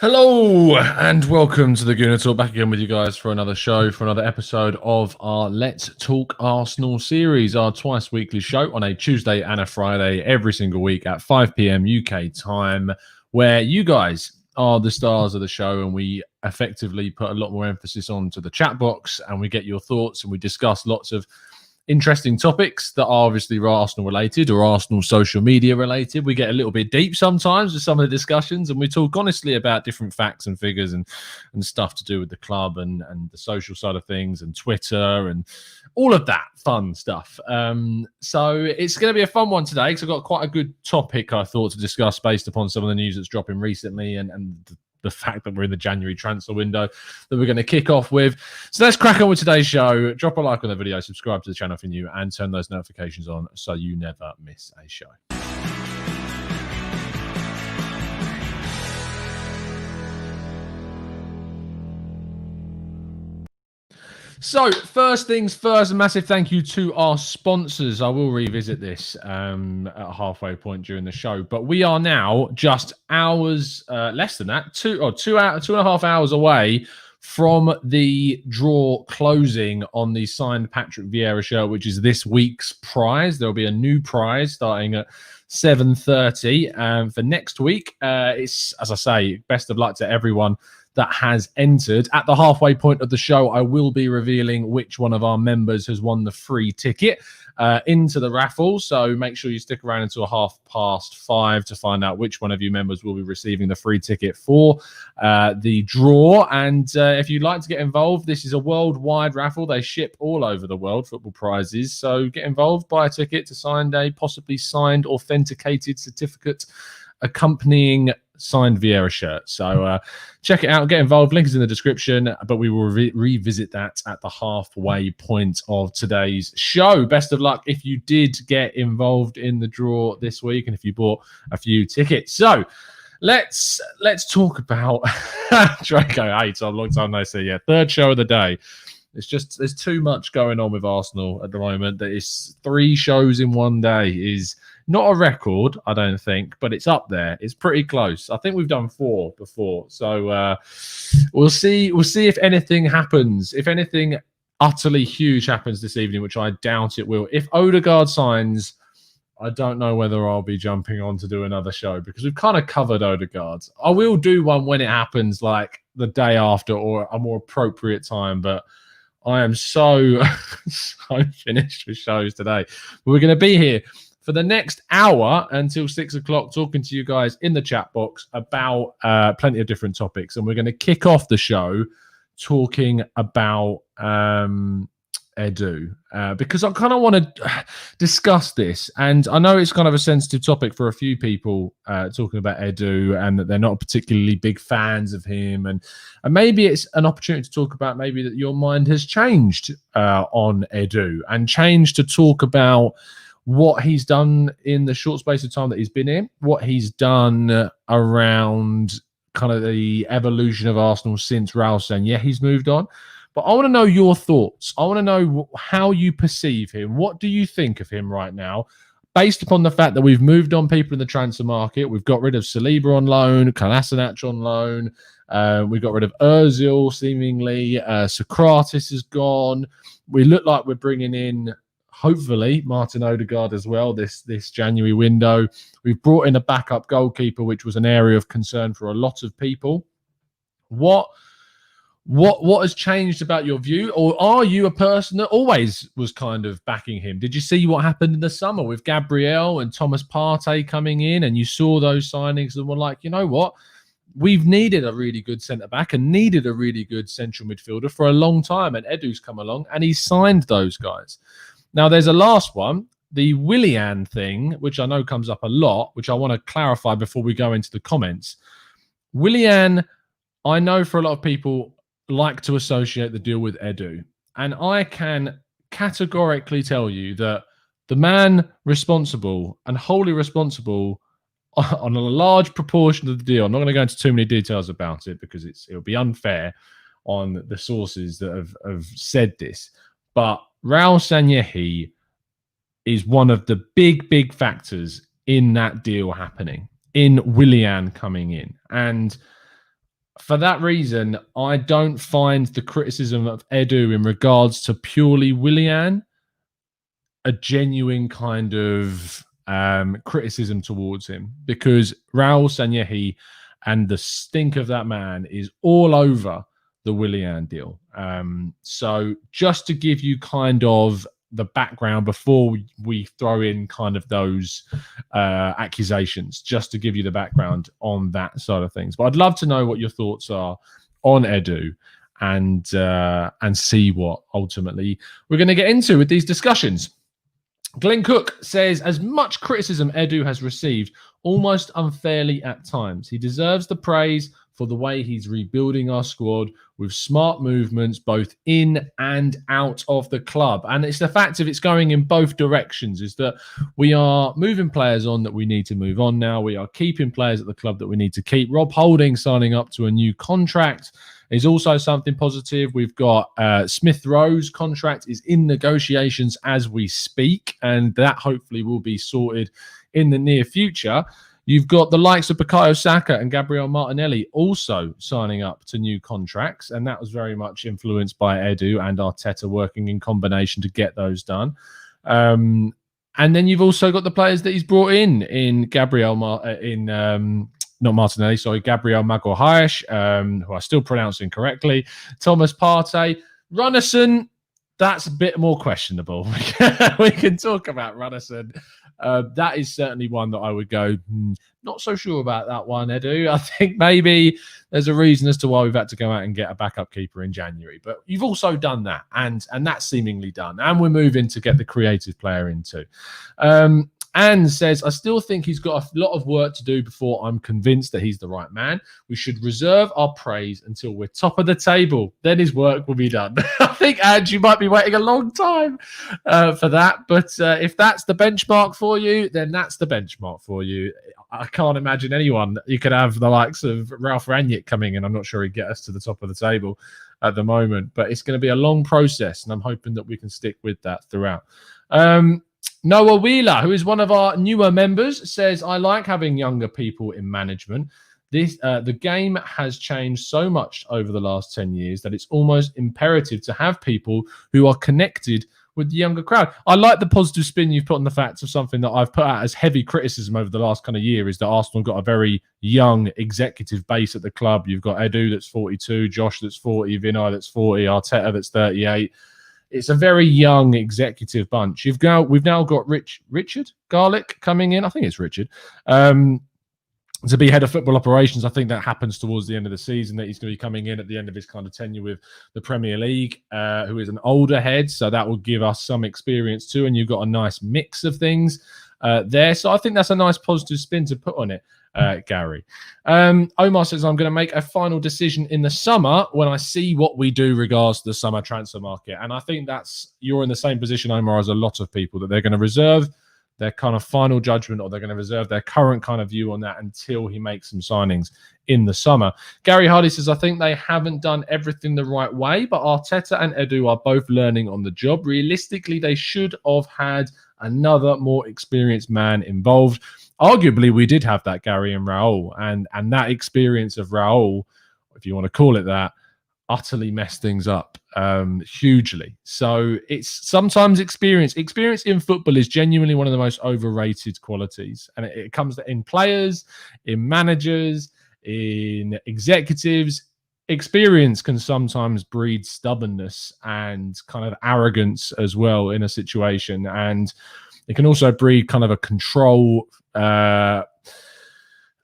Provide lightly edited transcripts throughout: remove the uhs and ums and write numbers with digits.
Hello and welcome to the Gooner Talk. Back again with you guys for another show, for another episode of our Let's Talk Arsenal series, our twice weekly show on a Tuesday and a Friday every single week at 5 p.m. UK time, where you guys are the stars of the show and we effectively put a lot more emphasis onto the chat box and we get your thoughts and we discuss lots of interesting topics that are obviously Arsenal related or Arsenal social media related. We get a little bit deep sometimes with some of the discussions and we talk honestly about different facts and figures and stuff to do with the club and the social side of things and Twitter and all of that fun stuff. So it's going to be a fun one today because I've got quite a good topic I thought to discuss based upon some of the news that's dropping recently and the fact that we're in the January transfer window that we're going to kick off with. So let's crack on with today's show. Drop a like on the video, subscribe to the channel if you're new, and turn those notifications on so you never miss a show. So first things first, a massive thank you to our sponsors. I will revisit this at a halfway point during the show, but we are now just hours, less than that, 2.5 hours away from the draw closing on the signed Patrick Vieira shirt, which is this week's prize. There'll be a new prize starting at 7:30 for next week. It's, as I say, best of luck to everyone that has entered. At the halfway point of the show, I will be revealing which one of our members has won the free ticket into the raffle. So make sure you stick around until 5:30 to find out which one of you members will be receiving the free ticket for the draw. And if you'd like to get involved, this is a worldwide raffle. They ship all over the world, football prizes. So get involved, buy a ticket to sign a possibly signed, authenticated certificate accompanying signed Vieira shirt. So check it out, get involved. Link is in the description, but we will revisit that at the halfway point of today's show. Best of luck if you did get involved in the draw this week and if you bought a few tickets. So let's talk about Draco. Hey, Tom, long time no see. Yeah, third show of the day. It's just there's too much going on with Arsenal at the moment. That is 3 shows in one day is not a record, I don't think, but it's up there. It's pretty close. I think we've done 4 before, so we'll see. We'll see if anything happens. If anything utterly huge happens this evening, which I doubt it will. If Odegaard signs, I don't know whether I'll be jumping on to do another show because we've kind of covered Odegaard. I will do one when it happens, like the day after or a more appropriate time, but I am so finished with shows today. We're going to be here for the next hour until 6 o'clock talking to you guys in the chat box about plenty of different topics. And we're going to kick off the show talking about Edu because I kind of want to discuss this. And I know it's kind of a sensitive topic for a few people talking about Edu and that they're not particularly big fans of him. And maybe it's an opportunity to talk about maybe that your mind has changed on Edu and changed to talk about what he's done in the short space of time that he's been in, what he's done around kind of the evolution of Arsenal since Raul saying, yeah, he's moved on. But I want to know your thoughts. I want to know how you perceive him. What do you think of him right now? Based upon the fact that we've moved on people in the transfer market, we've got rid of Saliba on loan, Kolasinac on loan, we got rid of Ozil seemingly, Socrates is gone. We look like we're bringing in, hopefully, Martin Odegaard as well this January window. We've brought in a backup goalkeeper, which was an area of concern for a lot of people. What has changed about your view? Or are you a person that always was kind of backing him? Did you see what happened in the summer with Gabriel and Thomas Partey coming in and you saw those signings and were like, you know what? We've needed a really good centre-back and needed a really good central midfielder for a long time. And Edu's come along and he's signed those guys. Now, there's a last one, the Willian thing, which I know comes up a lot, which I want to clarify before we go into the comments. Willian, I know for a lot of people, like to associate the deal with Edu. And I can categorically tell you that the man responsible and wholly responsible on a large proportion of the deal, I'm not going to go into too many details about it because it'll be unfair on the sources that have said this, but Raul Sanyehi is one of the big factors in that deal happening, in Willian coming in. And for that reason, I don't find the criticism of Edu in regards to purely Willian a genuine kind of criticism towards him, because Raul Sanyehi and the stink of that man is all over the Willian deal. So just to give you kind of the background before we throw in kind of those accusations, just to give you the background on that side of things. But I'd love to know what your thoughts are on Edu and see what ultimately we're going to get into with these discussions. Glenn Cook says, as much criticism Edu has received, almost unfairly at times, he deserves the praise for the way he's rebuilding our squad with smart movements both in and out of the club. And it's the fact of it's going in both directions, is that we are moving players on that we need to move on now. We are keeping players at the club that we need to keep. Rob Holding signing up to a new contract is also something positive. We've got Smith Rowe's contract is in negotiations as we speak, and that hopefully will be sorted in the near future. You've got the likes of Bukayo Saka and Gabriel Martinelli also signing up to new contracts, and that was very much influenced by Edu and Arteta working in combination to get those done. And then you've also got the players that he's brought in Gabriel Gabriel Maguire, who I still pronounce incorrectly, Thomas Partey, Runnison. That's a bit more questionable. We can talk about Runnison. That is certainly one that I would go, not so sure about that one, Edu. I think maybe there's a reason as to why we've had to go out and get a backup keeper in January. But you've also done that, and that's seemingly done. And we're moving to get the creative player in too. Anne says, I still think he's got a lot of work to do before I'm convinced that he's the right man. We should reserve our praise until we're top of the table. Then his work will be done. I think, Anne, you might be waiting a long time for that. But if that's the benchmark for you, then that's the benchmark for you. I can't imagine anyone. You could have the likes of Ralph Rangnick coming in. I'm not sure he'd get us to the top of the table at the moment. But it's going to be a long process, and I'm hoping that we can stick with that throughout. Noah Wheeler, who is one of our newer members, says, I like having younger people in management. The game has changed so much over the last 10 years that it's almost imperative to have people who are connected with the younger crowd. I like the positive spin you've put on the facts of something that I've put out as heavy criticism over the last kind of year, is that Arsenal got a very young executive base at the club. You've got Edu that's 42, Josh that's 40, Vinay that's 40, Arteta that's 38. It's a very young executive bunch. We've now got Richard Garlick coming in. I think it's Richard. To be head of football operations. I think that happens towards the end of the season, that he's going to be coming in at the end of his kind of tenure with the Premier League, who is an older head. So that will give us some experience too. And you've got a nice mix of things there. So I think that's a nice positive spin to put on it, Gary. Omar says, I'm going to make a final decision in the summer when I see what we do regards to the summer transfer market. And I think you're in the same position, Omar, as a lot of people, that they're going to reserve their kind of final judgment, or they're going to reserve their current kind of view on that until he makes some signings in the summer. Gary Hardy says, I think they haven't done everything the right way, but Arteta and Edu are both learning on the job. Realistically, they should have had another more experienced man involved. Arguably, we did have that, Gary, and Raul, and that experience of Raul, if you want to call it that, utterly messed things up hugely. So it's sometimes experience in football is genuinely one of the most overrated qualities, and it comes in players, in managers, in executives. Experience can sometimes breed stubbornness and kind of arrogance as well in a situation, and it can also breed kind of a control,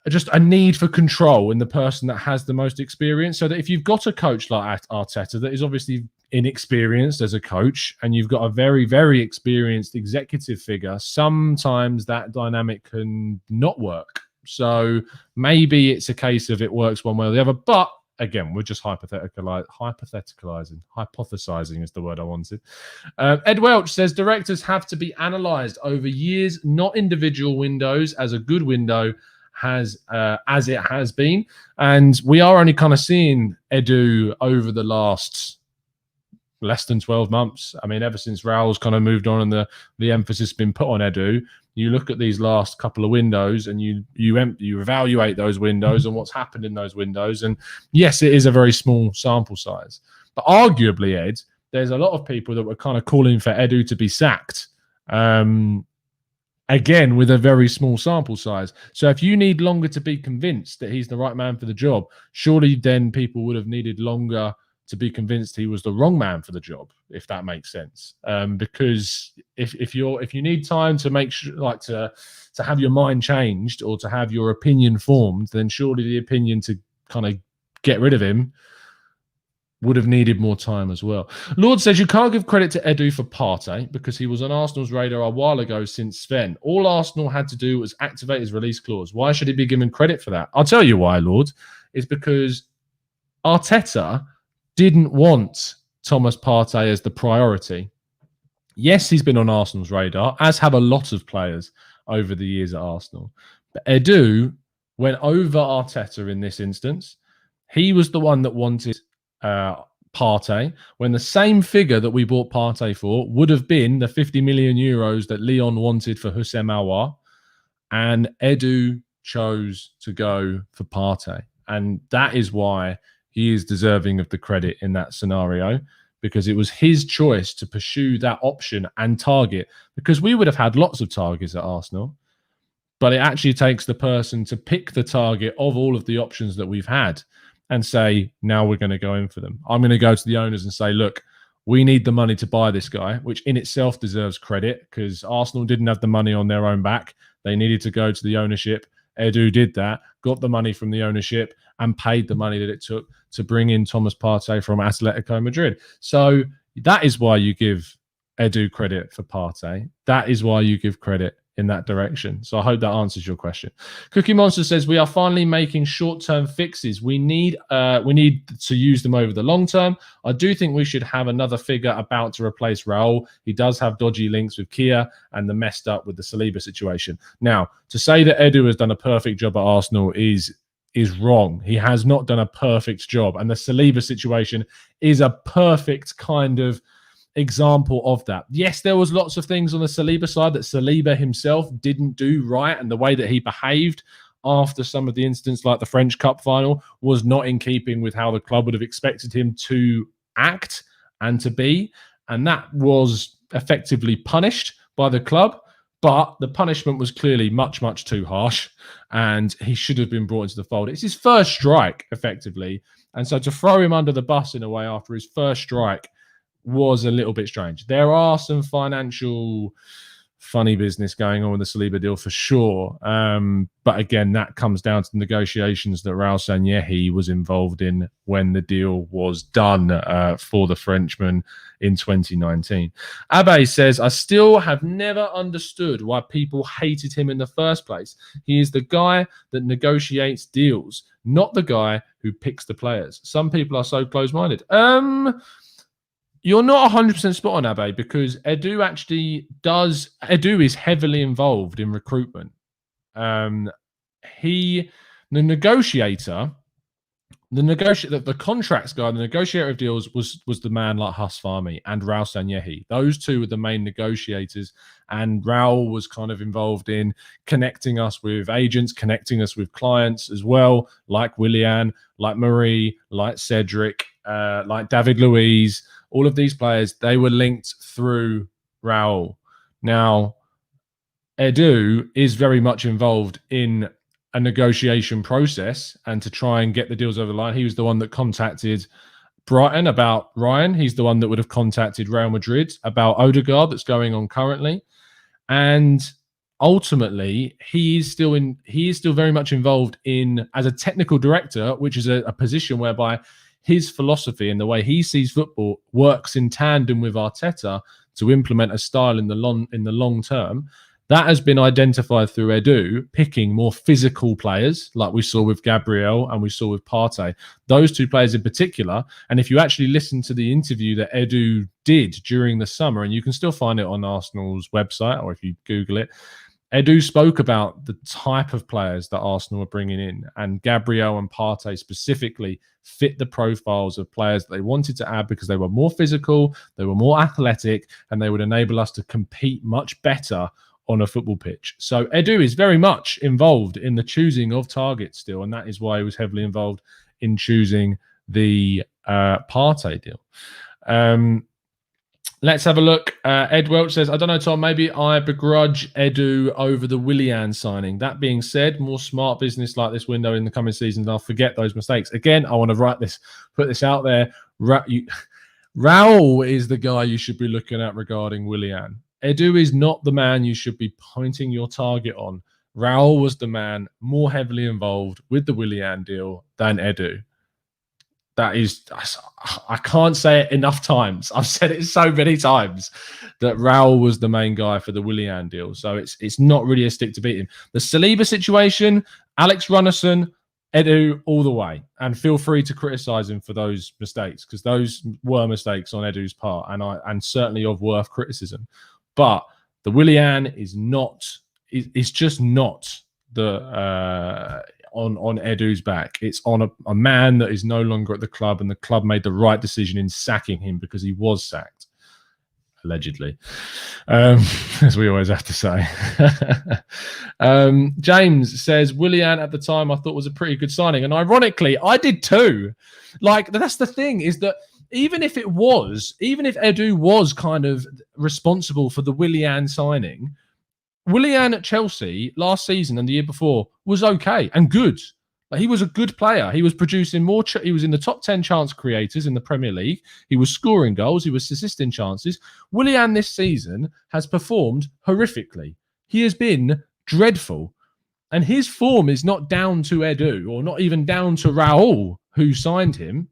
just a need for control in the person that has the most experience. So that if you've got a coach like Arteta that is obviously inexperienced as a coach, and you've got a very, very experienced executive figure, sometimes that dynamic can not work. So maybe it's a case of it works one way or the other. But again, we're just hypothesizing is the word I wanted. Ed Welch says, directors have to be analysed over years, not individual windows, as a good window as it has been. And we are only kind of seeing Edu over the last less than 12 months. I mean, ever since Raul's kind of moved on and the emphasis has been put on Edu, You look at these last couple of windows and you evaluate those windows and what's happened in those windows. And yes, it is a very small sample size. But arguably, Ed, there's a lot of people that were kind of calling for Edu to be sacked. Again, with a very small sample size. So if you need longer to be convinced that he's the right man for the job, surely then people would have needed longer to be convinced he was the wrong man for the job, if that makes sense. Because if you need time to make sure, like to have your mind changed or to have your opinion formed, then surely the opinion to kind of get rid of him would have needed more time as well. Lord says you can't give credit to Edu for Partey because he was on Arsenal's radar a while ago since Sven. All Arsenal had to do was activate his release clause. Why should he be given credit for that? I'll tell you why, Lord. It's because Arteta didn't want Thomas Partey as the priority. Yes, he's been on Arsenal's radar, as have a lot of players over the years at Arsenal. But Edu went over Arteta in this instance. He was the one that wanted Partey, when the same figure that we bought Partey for would have been the 50 million euros that Lyon wanted for Houssem Aouar, and Edu chose to go for Partey. And that is why he is deserving of the credit in that scenario, because it was his choice to pursue that option and target, because we would have had lots of targets at Arsenal, but it actually takes the person to pick the target of all of the options that we've had and say, now we're going to go in for them. I'm going to go to the owners and say, look, we need the money to buy this guy, which in itself deserves credit because Arsenal didn't have the money on their own back. They needed to go to the ownership. Edu did that, got the money from the ownership and paid the money that it took to bring in Thomas Partey from Atletico Madrid. So that is why you give Edu credit for Partey. That is why you give credit in that direction. So I hope that answers your question. Cookie Monster says we are finally making short-term fixes. We need to use them over the long term. I do think we should have another figure about to replace Raul. He does have dodgy links with Kia and the messed up with the Saliba situation. Now, to say that Edu has done a perfect job at Arsenal is wrong. He has not done a perfect job, and the Saliba situation is a perfect kind of example of that. Yes, there was lots of things on the Saliba side that Saliba himself didn't do right, and the way that he behaved after some of the incidents like the French Cup final was not in keeping with how the club would have expected him to act and to be, and that was effectively punished by the club. But the punishment was clearly much, much too harsh, and he should have been brought into the fold. It's his first strike, effectively, and so to throw him under the bus in a way after his first strike was a little bit strange. There are some financial funny business going on with the Saliba deal for sure. But again, that comes down to the negotiations that Raul Sanllehi was involved in when the deal was done for the Frenchman in 2019. Abe says, I still have never understood why people hated him in the first place. He is the guy that negotiates deals, not the guy who picks the players. Some people are so close-minded. You're not 100% spot on, Abe, because Edu is heavily involved in recruitment. The contracts guy, the negotiator of deals was the man like Huss Fahmy and Raul Sanllehi. Those two were the main negotiators, and Raul was kind of involved in connecting us with agents, connecting us with clients as well, like Willian, like Marie, like Cedric, like David Luiz. All of these players, they were linked through Raul. Now, Edu is very much involved in a negotiation process and to try and get the deals over the line. He was the one that contacted Brighton about Ryan. He's the one that would have contacted Real Madrid about Odegaard that's going on currently. And ultimately, he is still very much involved in, as a technical director, which is a position whereby his philosophy and the way he sees football works in tandem with Arteta to implement a style in the long term. That has been identified through Edu picking more physical players, like we saw with Gabriel and we saw with Partey. Those two players in particular. And if you actually listen to the interview that Edu did during the summer, and you can still find it on Arsenal's website, or if you Google it, Edu spoke about the type of players that Arsenal were bringing in, and Gabriel and Partey specifically fit the profiles of players that they wanted to add because they were more physical, they were more athletic, and they would enable us to compete much better on a football pitch. So Edu is very much involved in the choosing of targets still, and that is why he was heavily involved in choosing the Partey deal. Let's have a look. Ed Welch says, I don't know, Tom, maybe I begrudge Edu over the Willian signing. That being said, more smart business like this window in the coming seasons, I'll forget those mistakes. Again, I want to put this out there. Raul is the guy you should be looking at regarding Willian. Edu is not the man you should be pointing your target on. Raul was the man more heavily involved with the Willian deal than Edu. That is, I can't say it enough times. I've said it so many times that Raul was the main guy for the Willian deal. So it's not really a stick to beat him. The Saliba situation, Alex Runnison, Edu all the way. And feel free to criticize him for those mistakes, because those were mistakes on Edu's part and certainly of worth criticism. But the Willian is not, it's just not the... on Edu's back. It's on a man that is no longer at the club, and the club made the right decision in sacking him because he was sacked, allegedly, as we always have to say. James says, Willian at the time I thought was a pretty good signing, and ironically, I did too. Like, that's the thing, is that even if Edu was kind of responsible for the Willian signing, Willian at Chelsea last season and the year before was okay and good. Like, he was a good player. He was producing more. He was in the top 10 chance creators in the Premier League. He was scoring goals. He was assisting chances. Willian this season has performed horrifically. He has been dreadful. And his form is not down to Edu, or not even down to Raul, who signed him.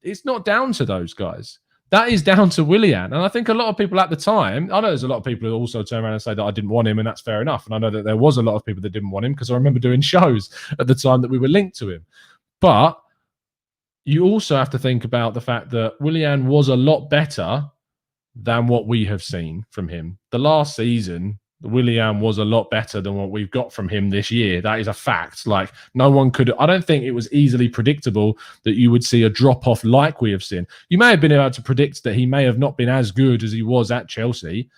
It's not down to those guys. That is down to Willian. And I think a lot of people at the time, I know there's a lot of people who also turn around and say that I didn't want him, and that's fair enough. And I know that there was a lot of people that didn't want him, because I remember doing shows at the time that we were linked to him. But you also have to think about the fact that Willian was a lot better than what we have seen from him. The last season, Willian was a lot better than what we've got from him this year. That is a fact. Like, no one could... I don't think it was easily predictable that you would see a drop-off like we have seen. You may have been able to predict that he may have not been as good as he was at Chelsea,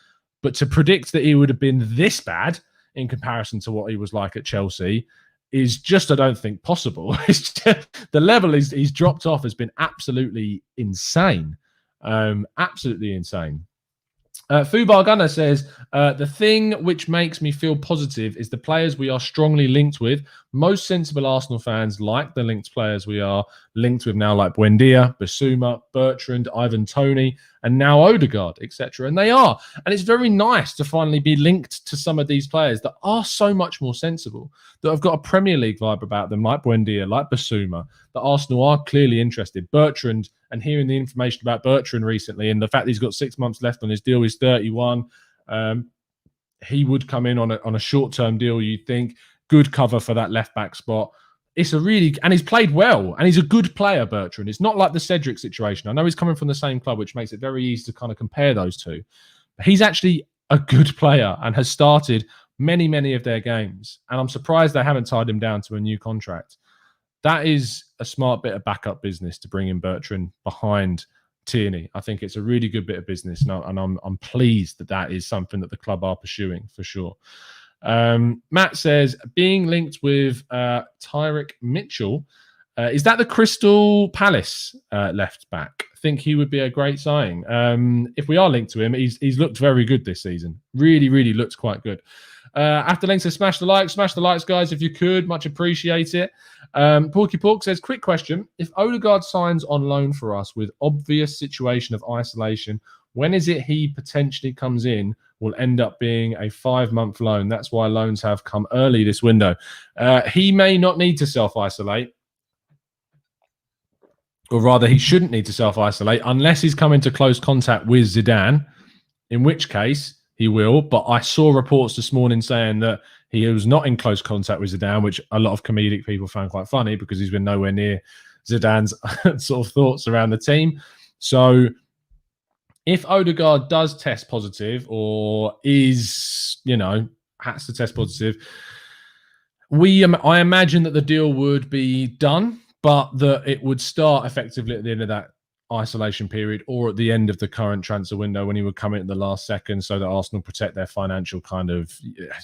but to predict that he would have been this bad in comparison to what he was like at Chelsea is just, I don't think, possible. It's just, the level he's dropped off has been absolutely insane. Absolutely insane. Fubar Gunner says, the thing which makes me feel positive is the players we are strongly linked with. Most sensible Arsenal fans like the linked players we are linked with now, like Buendia, Bissouma, Bertrand, Ivan Toney, and now Odegaard, etc. And they are. And it's very nice to finally be linked to some of these players that are so much more sensible, that have got a Premier League vibe about them, like Buendia, like Bissouma, that Arsenal are clearly interested. Bertrand, and hearing the information about Bertrand recently, and the fact that he's got 6 months left on his deal, he's 31. He would come in on a short-term deal, you'd think. Good cover for that left-back spot. It's a really... And he's played well, and he's a good player, Bertrand. It's not like the Cedric situation. I know he's coming from the same club, which makes it very easy to kind of compare those two. But he's actually a good player and has started many, many of their games. And I'm surprised they haven't tied him down to a new contract. That is a smart bit of backup business to bring in Bertrand behind Tierney. I think it's a really good bit of business, and I'm pleased that is something that the club are pursuing for sure. Matt says, being linked with Tyrick Mitchell, is that the Crystal Palace left back? I think he would be a great signing. If we are linked to him, he's looked very good this season. Really, really looked quite good. After links, so smash the likes, guys, if you could. Much appreciate it. Porky Pork says, quick question. If Odegaard signs on loan for us with obvious situation of isolation, when is it he potentially comes in will end up being a 5-month loan? That's why loans have come early this window. He may not need to self-isolate. Or rather, he shouldn't need to self-isolate unless he's come into close contact with Zidane, in which case he will. But I saw reports this morning saying that he was not in close contact with Zidane, which a lot of comedic people found quite funny because he's been nowhere near Zidane's sort of thoughts around the team. So if Odegaard does test positive, or is, has to test positive, I imagine that the deal would be done, but that it would start effectively at the end of that isolation period or at the end of the current transfer window when he would come in at the last second, so that Arsenal protect their financial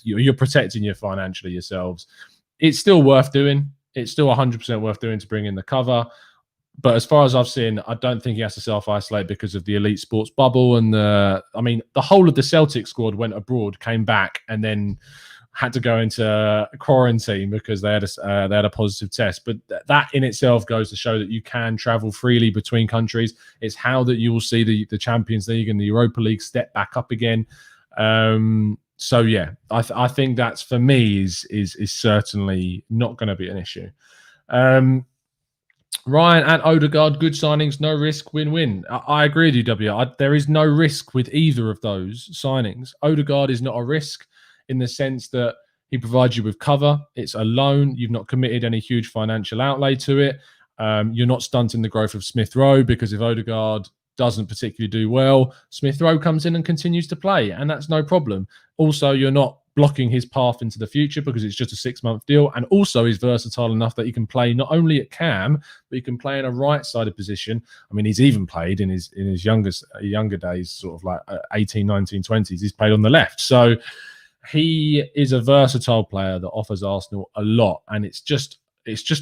you're protecting your financially yourselves. It's still worth doing. It's still 100% worth doing to bring in the cover. But as far as I've seen, I don't think he has to self-isolate because of the elite sports bubble. And the whole of the Celtic squad went abroad, came back, and then had to go into quarantine because they had a positive test. But that in itself goes to show that you can travel freely between countries. It's how that you will see the Champions League and the Europa League step back up again. So yeah, I think that's, for me, is certainly not going to be an issue. Ryan and Odegaard, good signings, no risk, win-win. I agree with you, W. There is no risk with either of those signings. Odegaard is not a risk in the sense that he provides you with cover. It's a loan. You've not committed any huge financial outlay to it. You're not stunting the growth of Smith Rowe, because if Odegaard doesn't particularly do well, Smith Rowe comes in and continues to play, and that's no problem. Also, you're not blocking his path into the future because it's just a 6-month deal, and also he's versatile enough that he can play not only at cam, but he can play in a right-sided position. I mean, he's even played in his younger days, sort of like 18, 19, 20s. He's played on the left, so he is a versatile player that offers Arsenal a lot, and it's just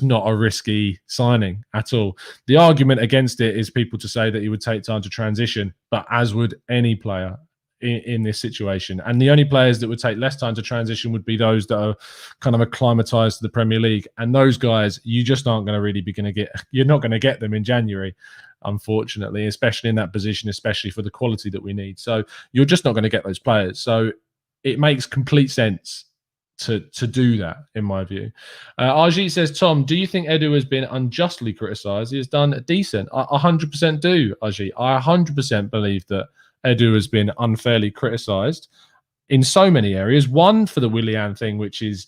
not a risky signing at all. The argument against it is people to say that he would take time to transition, but as would any player in this situation. And the only players that would take less time to transition would be those that are kind of acclimatized to the Premier League. And those guys, you just aren't going to really be you're not going to get them in January, unfortunately, especially in that position, especially for the quality that we need. So you're just not going to get those players. So it makes complete sense to do that, in my view. RG says, Tom, do you think Edu has been unjustly criticised? He has done decent. I 100% do, RG. I 100% believe that Edu has been unfairly criticised in so many areas. One, for the Willian thing, which is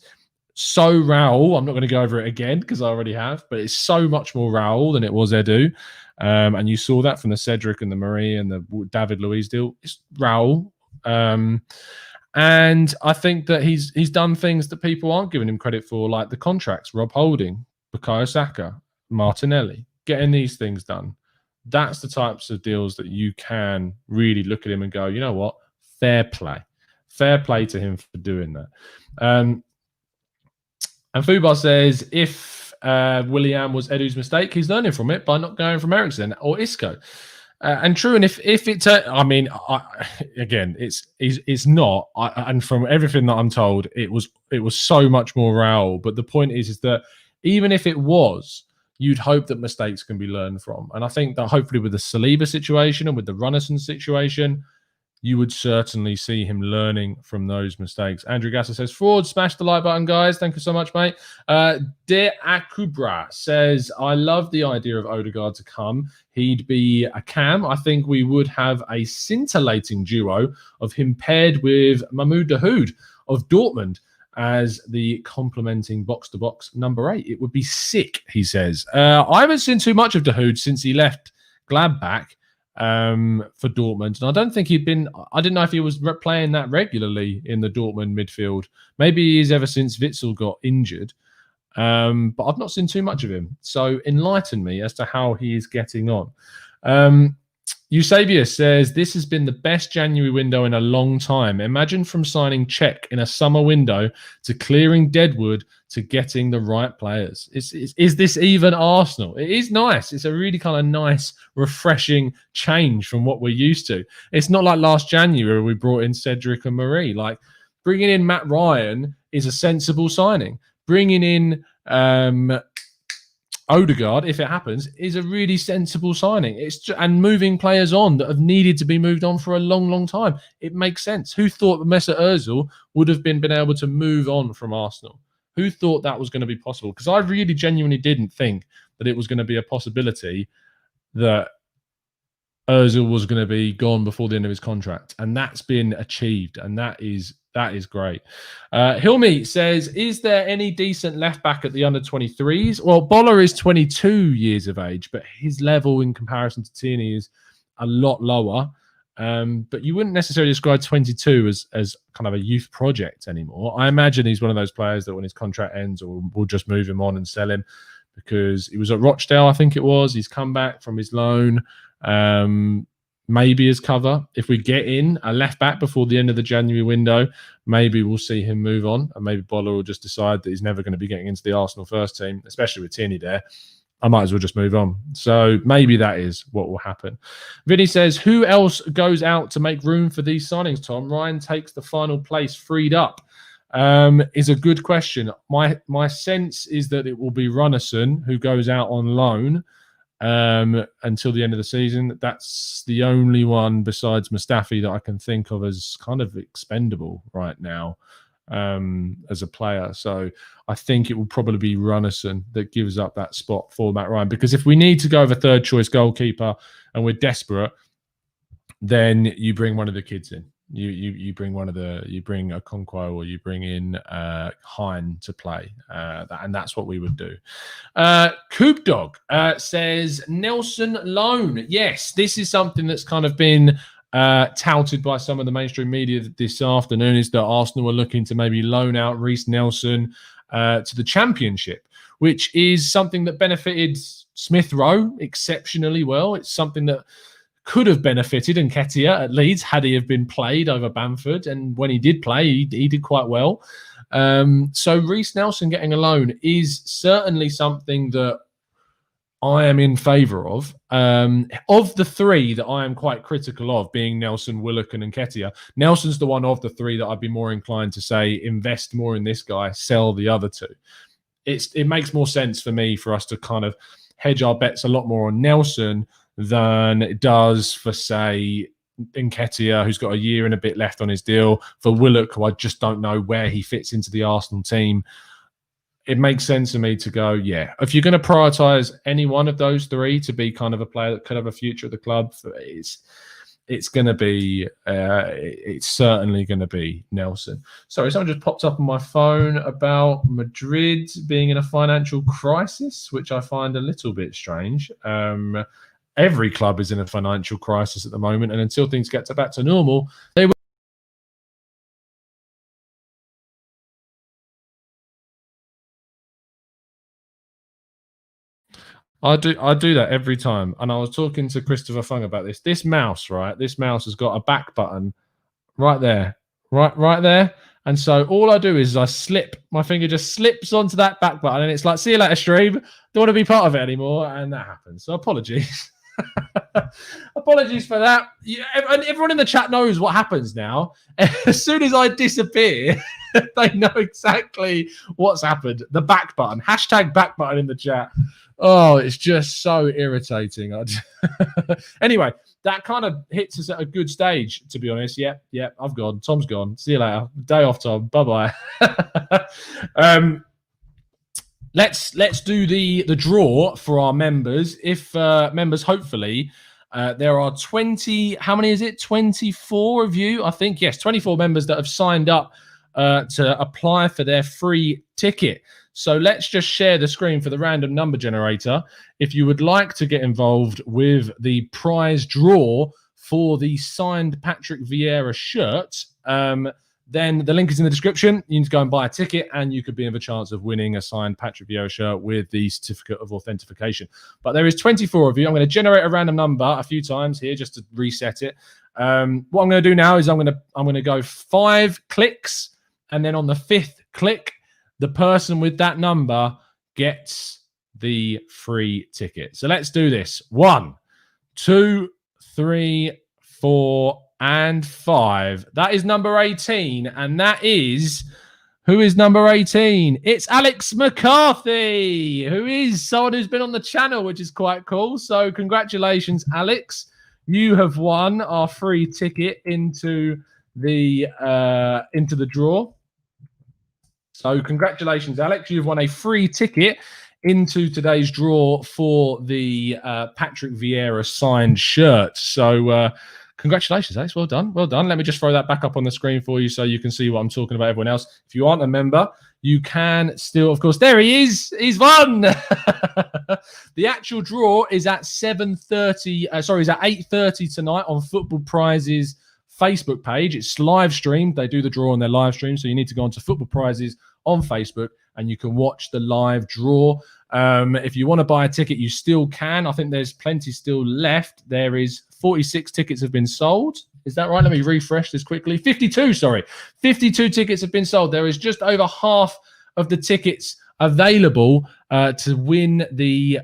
so Raul. I'm not going to go over it again because I already have, but it's so much more Raul than it was Edu. And you saw that from the Cedric and the Marie and the David Luiz deal. It's Raul. And I think that he's done things that people aren't giving him credit for, like the contracts, Rob Holding, Bukayo Saka, Martinelli, getting these things done. That's the types of deals that you can really look at him and go, you know what? Fair play. Fair play to him for doing that. And Fubar says, if Willian was Edu's mistake, he's learning from it by not going from Eriksen or Isco. And true, and if it's, again, it's not. And from everything that I'm told, it was so much more Raul. But the point is that even if it was, you'd hope that mistakes can be learned from. And I think that hopefully with the Saliba situation and with the Runnison situation, you would certainly see him learning from those mistakes. Andrew Gasser says, fraud, smash the like button, guys. Thank you so much, mate. De Akubra says, I love the idea of Odegaard to come. He'd be a cam. I think we would have a scintillating duo of him paired with Mahmoud Dahoud of Dortmund as the complementing box-to-box number 8. It would be sick, he says. I haven't seen too much of Dahoud since he left Gladbach for Dortmund, and I don't think I didn't know if he was playing that regularly in the Dortmund midfield. Maybe he is ever since Witsel got injured, but I've not seen too much of him. So enlighten me as to how he is getting on. Eusebius says, this has been the best January window in a long time. Imagine from signing Czech in a summer window to clearing Deadwood to getting the right players. Is this even Arsenal? It is nice. It's a really kind of nice, refreshing change from what we're used to. It's not like last January we brought in Cedric and Marie. Like, bringing in Matt Ryan is a sensible signing. Bringing in Odegaard, if it happens, is a really sensible signing. And moving players on that have needed to be moved on for a long, long time. It makes sense. Who thought that Mesut Ozil would have been able to move on from Arsenal? Who thought that was going to be possible? Because I really genuinely didn't think that it was going to be a possibility that Ozil was going to be gone before the end of his contract. And that's been achieved. And that is great. Hilmi says, is there any decent left back at the under 23s? Well, Boller is 22 years of age, but his level in comparison to Tierney is a lot lower. But you wouldn't necessarily describe 22 as kind of a youth project anymore. I imagine he's one of those players that when his contract ends, or we'll just move him on and sell him. because he was at Rochdale, I think it was. He's come back from his loan. Maybe as cover. If we get in a left back before the end of the January window, maybe we'll see him move on, and maybe Boller will just decide that he's never going to be getting into the Arsenal first team, especially with Tierney there. I might as well just move on. So maybe that is what will happen. Vinny says, who else goes out to make room for these signings, Tom? Ryan takes the final place freed up. Is a good question. My sense is that it will be Runnison who goes out on loan until the end of the season. That's the only one besides Mustafi that I can think of as kind of expendable right now as a player. So I think it will probably be Runnison that gives up that spot for Matt Ryan, because if we need to go with a third choice goalkeeper and we're desperate, then you bring one of the kids in. You bring a Okonkwo, or you bring in Hein to play, and that's what we would do. Coop Dog says Nelson loan. Yes, this is something that's kind of been touted by some of the mainstream media this afternoon, is that Arsenal are looking to maybe loan out Reiss Nelson to the Championship, which is something that benefited Smith Rowe exceptionally well. It's something that could have benefited Nketiah at Leeds had he have been played over Bamford, and when he did play, he did quite well. So Reiss Nelson getting a loan is certainly something that I am in favour of. Of the three that I am quite critical of, being Nelson, Willock and Nketiah, Nelson's the one of the three that I'd be more inclined to say invest more in this guy, sell the other two. It makes more sense for me for us to kind of hedge our bets a lot more on Nelson than it does for, say, Nketiah, who's got a year and a bit left on his deal, for Willock, who I just don't know where he fits into the Arsenal team. It makes sense to me to go, yeah, if you're going to prioritise any one of those three to be kind of a player that could have a future at the club, it's going to be, it's certainly going to be Nelson. Sorry, someone just popped up on my phone about Madrid being in a financial crisis, which I find a little bit strange. Every club is in a financial crisis at the moment, and until things get back to normal, they will. I do that every time, and I was talking to Christopher Fung about this. This mouse, right? This mouse has got a back button right there, right there. And so all I do is I slip, my finger just slips onto that back button, and it's like, see you later, stream. Don't want to be part of it anymore, and that happens. So apologies. Apologies for that. Everyone in the chat knows what happens now. As soon as I disappear, they know exactly what's happened. The back button, hashtag back button in the chat. Oh, it's just so irritating. Anyway, that kind of hits us at a good stage, to be honest. Yep, I've gone. Tom's gone. See you later. Day off, Tom. Bye-bye. Let's do the draw for our members. If members, hopefully, there are 20, how many is it? 24 of you, I think. Yes, 24 members that have signed up to apply for their free ticket. So let's just share the screen for the random number generator. If you would like to get involved with the prize draw for the signed Patrick Vieira shirt, then the link is in the description. You need to go and buy a ticket, and you could be in a chance of winning a signed Patrick Vieira shirt with the certificate of authentication. But there is 24 of you. I'm going to generate a random number a few times here just to reset it. What I'm going to do now is I'm going to go 5 clicks, and then on the 5th click, the person with that number gets the free ticket. So let's do this. 1, 2, 3, 4, and 5. That is number 18. And that is, who is number 18? It's Alex McCarthy, who is someone who's been on the channel, which is quite cool. So congratulations, Alex. You have won our free ticket into the draw. So congratulations, Alex. You've won a free ticket into today's draw for the Patrick Vieira signed shirt. So congratulations, Alex. Well done. Well done. Let me just throw that back up on the screen for you so you can see what I'm talking about, everyone else. If you aren't a member, you can still, of course, there he is. He's won. The actual draw is at 7:30. Is at 8:30 tonight on Football Prizes Facebook page. It's live streamed. They do the draw on their live stream. So you need to go onto Football Prizes on Facebook and you can watch the live draw. If you want to buy a ticket, you still can. I think there's plenty still left. There is 46 tickets have been sold. Is that right? Let me refresh this quickly. 52 tickets have been sold. There is just over half of the tickets available to win the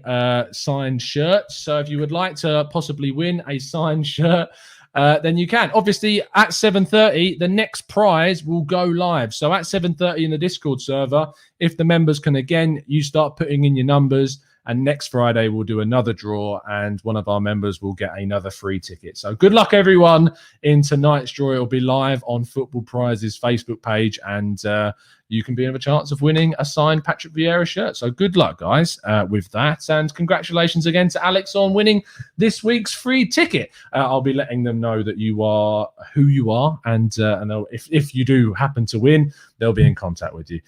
signed shirt. So if you would like to possibly win a signed shirt, then you can. Obviously, at 7:30, the next prize will go live. So at 7:30 in the Discord server, if the members can, again, you start putting in your numbers. And next Friday, we'll do another draw and one of our members will get another free ticket. So good luck, everyone, in tonight's draw. It'll be live on Football Prizes Facebook page and you can be in a chance of winning a signed Patrick Vieira shirt. So good luck, guys, with that. And congratulations again to Alex on winning this week's free ticket. I'll be letting them know that you are who you are. And if you do happen to win, they'll be in contact with you.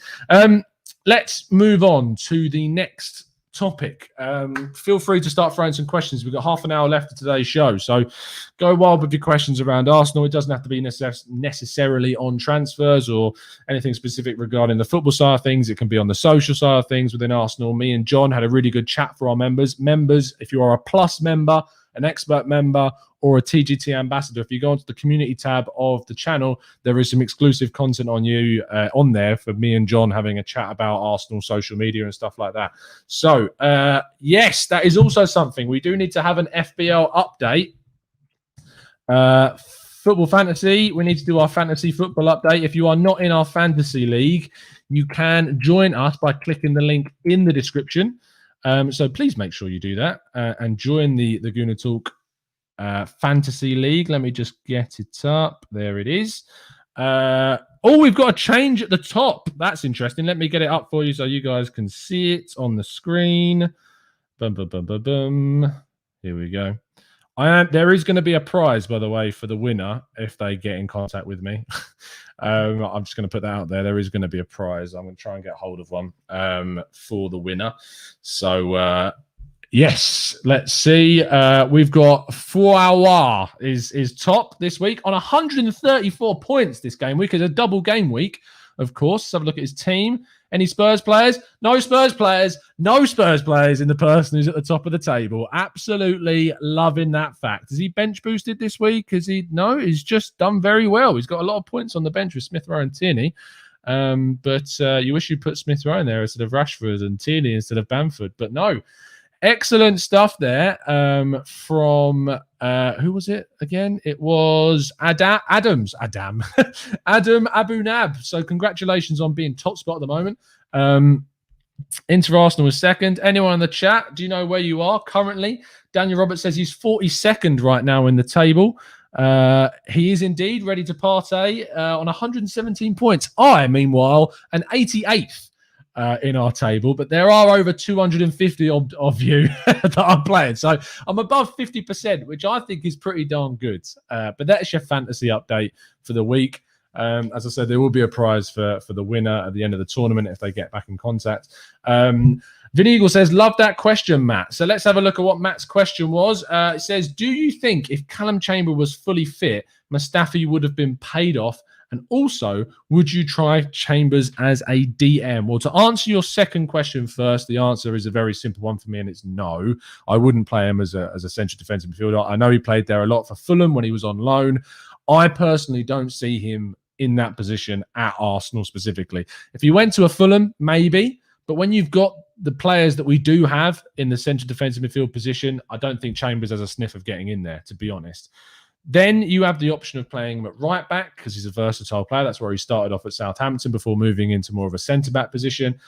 Let's move on to the next topic. Feel free to start throwing some questions. We've got half an hour left of today's show, so go wild with your questions around Arsenal. It doesn't have to be necessarily on transfers or anything specific regarding the football side of things. It can be on the social side of things within Arsenal. Me and John had a really good chat for our members. If you are a plus member, an expert member, or a TGT ambassador, if you go onto the community tab of the channel, there is some exclusive content on there for me and John having a chat about Arsenal social media and stuff like that. So yes, that is also something. We do need to have an FBL update. Football fantasy, we need to do our fantasy football update. If you are not in our fantasy league, you can join us by clicking the link in the description. So please make sure you do that and join the Gooner Talk Fantasy League. Let me just get it up. There it is. We've got a change at the top. That's interesting. Let me get it up for you so you guys can see it on the screen. Boom, boom, boom, boom, boom. Here we go. There is going to be a prize, by the way, for the winner if they get in contact with me. I'm just going to put that out there. There is going to be a prize. I'm going to try and get hold of one for the winner. So, yes, let's see. We've got Fouawa is top this week on 134 points this game week. It's a double game week, of course. Let's have a look at his team. Any Spurs players? No Spurs players. No Spurs players in the person who's at the top of the table. Absolutely loving that fact. Is he bench boosted this week? No, he's just done very well. He's got a lot of points on the bench with Smith Rowe and Tierney. But you wish you put Smith Rowe in there instead of Rashford and Tierney instead of Bamford. But no. Excellent stuff there from who was it again? It was Adam Abunab. So congratulations on being top spot at the moment. Inter Arsenal was second. Anyone in the chat? Do you know where you are currently? Daniel Roberts says he's 42nd right now in the table. He is indeed ready to partay on 117 points. I, meanwhile, an 88th. In our table, but there are over 250 of you that are playing, so I'm above 50%, which I think is pretty darn good. But that's your fantasy update for the week. As I said, there will be a prize for the winner at the end of the tournament if they get back in contact. Vin Eagle says, love that question, Matt. So let's have a look at what Matt's question was. It says, do you think if Callum Chamber was fully fit, Mustafi would have been paid off? And also, would you try Chambers as a DM? Well, to answer your second question first, the answer is a very simple one for me, and it's no. I wouldn't play him as a central defensive midfielder. I know he played there a lot for Fulham when he was on loan. I personally don't see him in that position at Arsenal specifically. If he went to a Fulham, maybe. But when you've got the players that we do have in the central defensive midfield position, I don't think Chambers has a sniff of getting in there, to be honest. Then you have the option of playing him at right back because he's a versatile player. That's where he started off at Southampton before moving into more of a centre-back position.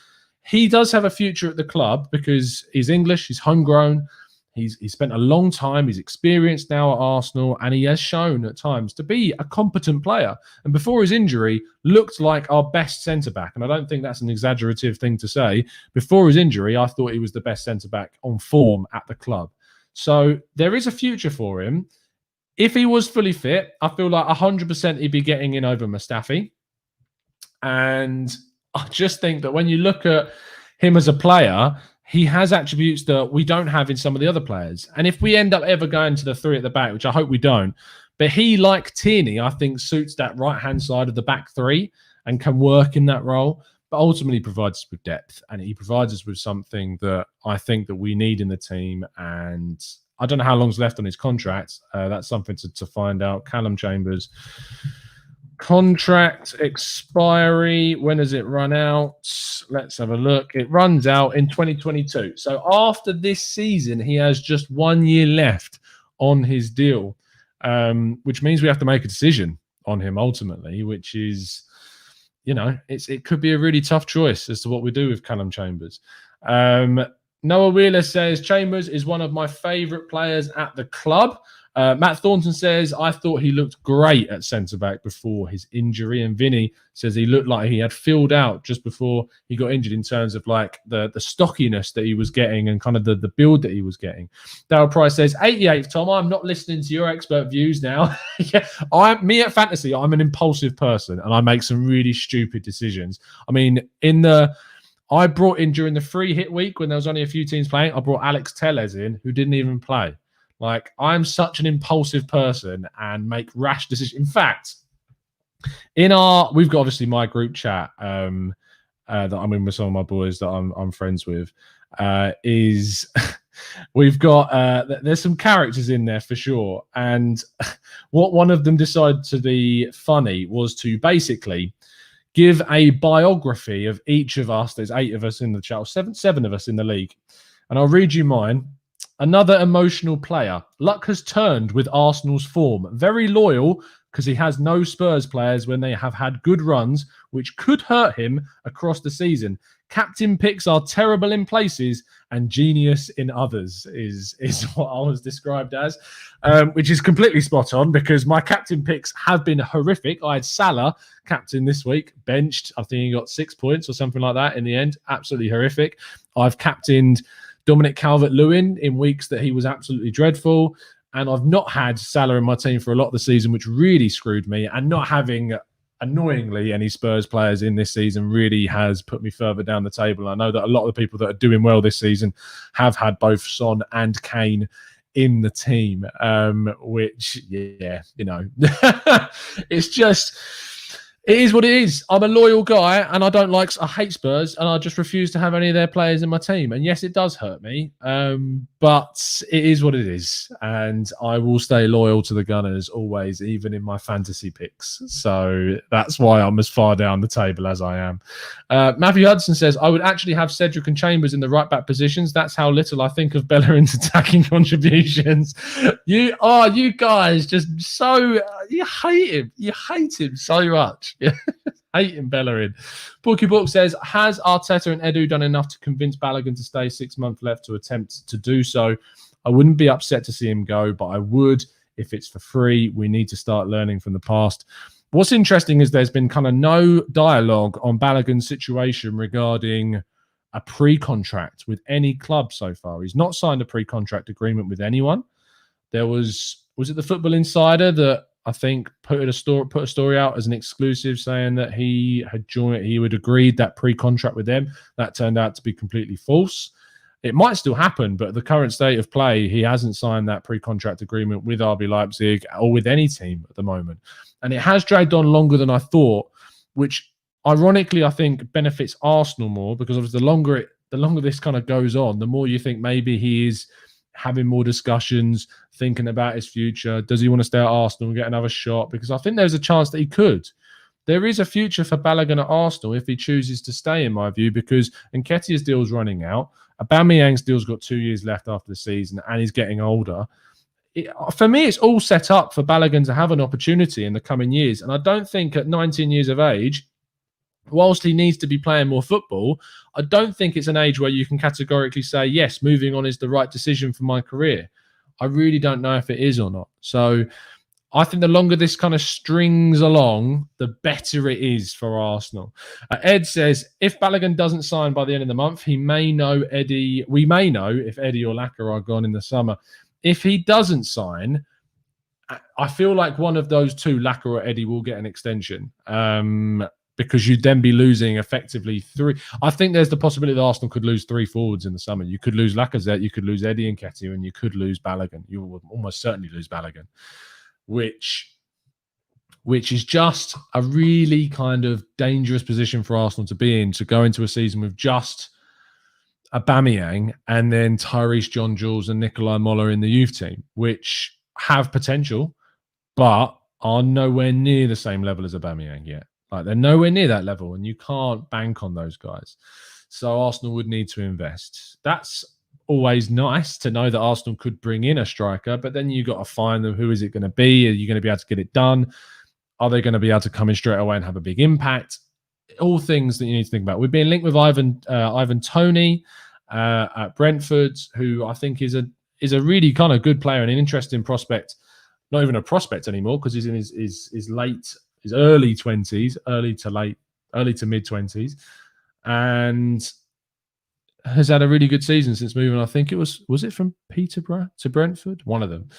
He does have a future at the club because he's English, he's homegrown, he's spent a long time, he's experienced now at Arsenal, and he has shown at times to be a competent player. And before his injury, looked like our best centre-back. And I don't think that's an exaggerative thing to say. Before his injury, I thought he was the best centre-back on form at the club. So there is a future for him. If he was fully fit, I feel like 100% he'd be getting in over Mustafi. And I just think that when you look at him as a player, he has attributes that we don't have in some of the other players. And if we end up ever going to the three at the back, which I hope we don't, But he, like Tierney, I think suits that right-hand side of the back three and can work in that role. But ultimately provides us with depth, and he provides us with something that I think that we need in the team. And I don't know how long's left on his contract. That's something to find out. Callum Chambers, contract expiry. When does it run out? Let's have a look. It runs out in 2022. So after this season, he has just 1 year left on his deal, which means we have to make a decision on him ultimately, which is, it could be a really tough choice as to what we do with Callum Chambers. Noah Wheeler says, Chambers is one of my favourite players at the club. Matt Thornton says, I thought he looked great at centre-back before his injury. And Vinny says he looked like he had filled out just before he got injured in terms of like the stockiness that he was getting and kind of the build that he was getting. Dale Price says, 88th, Tom, I'm not listening to your expert views now. Me at Fantasy, I'm an impulsive person and I make some really stupid decisions. I mean, I brought in during the free hit week when there was only a few teams playing, I brought Alex Tellez in who didn't even play. Like, I'm such an impulsive person and make rash decisions. In fact, we've got obviously my group chat that I'm in with some of my boys that I'm friends with. We've got there's some characters in there for sure. And what one of them decided to be funny was to basically give a biography of each of us. There's 8 of us in the chat, seven of us in the league. And I'll read you mine. Another emotional player. Luck has turned with Arsenal's form. Very loyal because he has no Spurs players when they have had good runs, which could hurt him across the season. Captain picks are terrible in places and genius in others is what I was described as, which is completely spot on because my captain picks have been horrific. I had Salah captain this week, benched. I think he got 6 points or something like that in the end. Absolutely horrific. I've captained Dominic Calvert-Lewin in weeks that he was absolutely dreadful. And I've not had Salah in my team for a lot of the season, which really screwed me. And not having, annoyingly, any Spurs players in this season really has put me further down the table. I know that a lot of the people that are doing well this season have had both Son and Kane in the team, which, it's just... It is what it is. I'm a loyal guy and I hate Spurs and I just refuse to have any of their players in my team. And yes, it does hurt me, but it is what it is. And I will stay loyal to the Gunners always, even in my fantasy picks. So that's why I'm as far down the table as I am. Matthew Hudson says, I would actually have Cedric and Chambers in the right back positions. That's how little I think of Bellerin's attacking contributions. You guys just so... you hate him. You hate him so much. Yeah, hating Bellerin. Porky Book says, has Arteta and Edu done enough to convince Balogun to stay 6 months left to attempt to do so? I wouldn't be upset to see him go, but I would if it's for free. We need to start learning from the past. What's interesting is there's been kind of no dialogue on Balogun's situation regarding a pre-contract with any club so far. He's not signed a pre-contract agreement with anyone. There was it the Football Insider that I think put a story out as an exclusive saying that he had agreed that pre-contract with them. That turned out to be completely false. It might still happen, but the current state of play, he hasn't signed that pre-contract agreement with RB Leipzig or with any team at the moment. And it has dragged on longer than I thought, which ironically I think benefits Arsenal more because obviously the longer this kind of goes on, the more you think maybe he is having more discussions, thinking about his future. Does he want to stay at Arsenal and get another shot? Because I think there's a chance that he could. There is a future for Balogun at Arsenal if he chooses to stay, in my view, because Nketiah's deal's running out. Aubameyang's deal's got 2 years left after the season and he's getting older. For me, it's all set up for Balogun to have an opportunity in the coming years. And I don't think at 19 years of age, whilst he needs to be playing more football, I don't think it's an age where you can categorically say, yes, moving on is the right decision for my career. I really don't know if it is or not. So I think the longer this kind of strings along, the better it is for Arsenal. Ed says, if Balogun doesn't sign by the end of the month, we may know if Eddie or Laka are gone in the summer. If he doesn't sign, I feel like one of those two, Laka or Eddie, will get an extension. Because you'd then be losing effectively 3. I think there's the possibility that Arsenal could lose 3 forwards in the summer. You could lose Lacazette, you could lose Eddie Nketiah, and you could lose Balogun. You will almost certainly lose Balogun. which is just a really kind of dangerous position for Arsenal to be in, to go into a season with just Aubameyang and then Tyrese John-Jules and Nikolai Moller in the youth team, which have potential, but are nowhere near the same level as Aubameyang yet. Like, they're nowhere near that level, and you can't bank on those guys. So Arsenal would need to invest. That's always nice to know that Arsenal could bring in a striker, but then you got to find them. Who is it going to be? Are you going to be able to get it done? Are they going to be able to come in straight away and have a big impact? All things that you need to think about. We've been linked with Ivan Toney at Brentford, who I think is a really kind of good player and an interesting prospect. Not even a prospect anymore, because he's in his early 20s, early to mid 20s, and has had a really good season since moving. I think it was it from Peterborough to Brentford? One of them.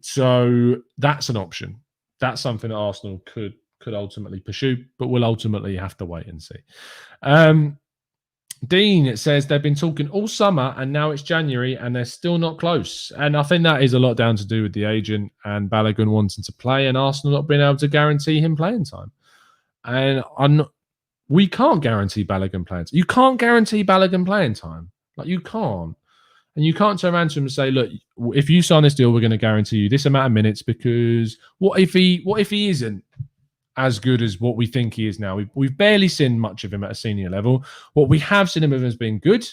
So that's an option. That's something that Arsenal could ultimately pursue, but we'll ultimately have to wait and see. Dean says they've been talking all summer and now it's January and they're still not close. And I think that is a lot down to do with the agent and Balogun wanting to play and Arsenal not being able to guarantee him playing time. And we can't guarantee Balogun playing time. You can't guarantee Balogun playing time. Like, you can't. And you can't turn around to him and say, look, if you sign this deal, we're going to guarantee you this amount of minutes, because what if he isn't as good as what we think he is now? We've barely seen much of him at a senior level. What we have seen him with has been good,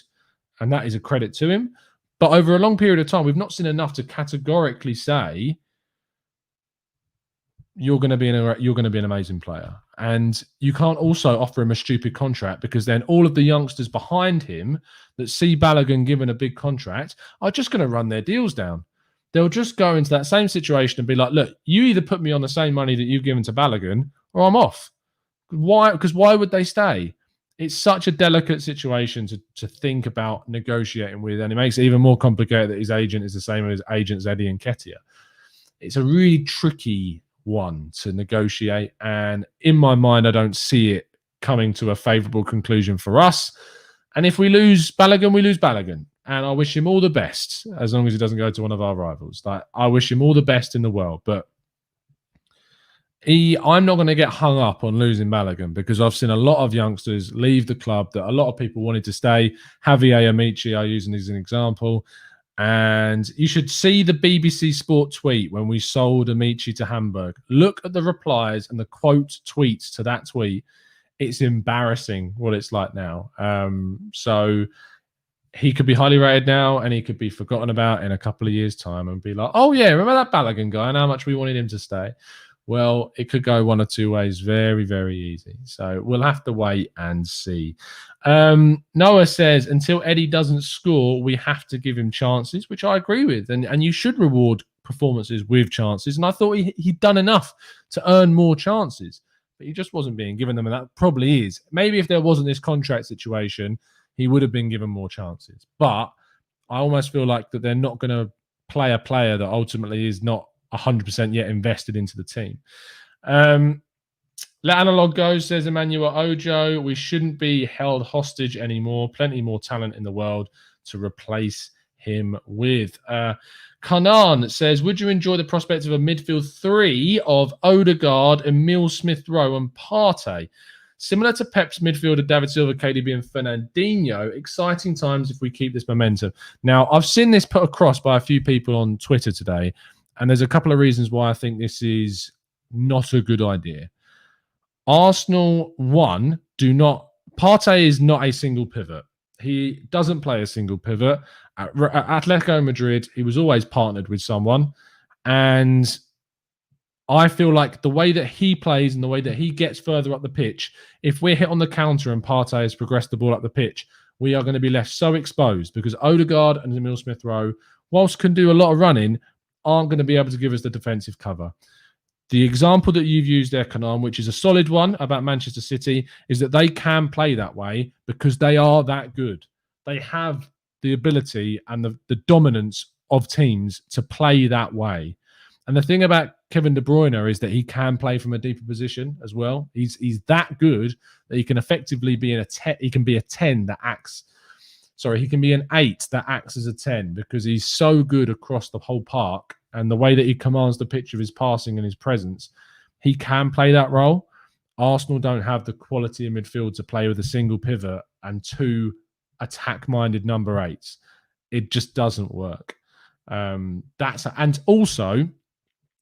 and that is a credit to him. But over a long period of time, we've not seen enough to categorically say you're going to be an amazing player. And you can't also offer him a stupid contract, because then all of the youngsters behind him that see Balogun given a big contract are just going to run their deals down. They'll just go into that same situation and be like, look, you either put me on the same money that you've given to Balogun or I'm off. Why? Because why would they stay? It's such a delicate situation to think about negotiating with, and it makes it even more complicated that his agent is the same as agents Eddie and Ketia. It's a really tricky one to negotiate, and in my mind, I don't see it coming to a favourable conclusion for us. And if we lose Balogun, we lose Balogun. And I wish him all the best, as long as he doesn't go to one of our rivals. Like, I wish him all the best in the world. But I'm not going to get hung up on losing Balogun, because I've seen a lot of youngsters leave the club that a lot of people wanted to stay. Javier Amici, I use him as an example. And you should see the BBC Sport tweet when we sold Amici to Hamburg. Look at the replies and the quote tweets to that tweet. It's embarrassing what it's like now. So he could be highly rated now, and he could be forgotten about in a couple of years' time and be like, oh, yeah, remember that Balogun guy and how much we wanted him to stay? Well, it could go one or two ways very, very easy. So we'll have to wait and see. Noah says, until Eddie doesn't score, we have to give him chances, which I agree with. And you should reward performances with chances. And I thought he'd done enough to earn more chances, but he just wasn't being given them. And that probably is. Maybe if there wasn't this contract situation, he would have been given more chances. But I almost feel like that they're not going to play a player that ultimately is not 100% yet invested into the team. Let Analog Go, says Emmanuel Ojo, we shouldn't be held hostage anymore. Plenty more talent in the world to replace him with. Kanan says, would you enjoy the prospect of a midfield three of Odegaard, Emile Smith-Rowe and Partey? Similar to Pep's midfielder David Silva, KDB and Fernandinho. Exciting times if we keep this momentum. Now, I've seen this put across by a few people on Twitter today, and there's a couple of reasons why I think this is not a good idea. Arsenal, Partey is not a single pivot. He doesn't play a single pivot. At Atletico Madrid, he was always partnered with someone. And I feel like the way that he plays and the way that he gets further up the pitch, if we're hit on the counter and Partey has progressed the ball up the pitch, we are going to be left so exposed, because Odegaard and Emile Smith-Rowe, whilst can do a lot of running, aren't going to be able to give us the defensive cover. The example that you've used there, Kanan, which is a solid one about Manchester City, is that they can play that way because they are that good. They have the ability and the dominance of teams to play that way. And the thing about Kevin De Bruyne is that he can play from a deeper position as well. He's that good that he can effectively be he can be a 10 that acts. Sorry, he can be an 8 that acts as a 10, because he's so good across the whole park and the way that he commands the pitch of his passing and his presence, he can play that role. Arsenal don't have the quality in midfield to play with a single pivot and 2 attack-minded number 8s. It just doesn't work. And also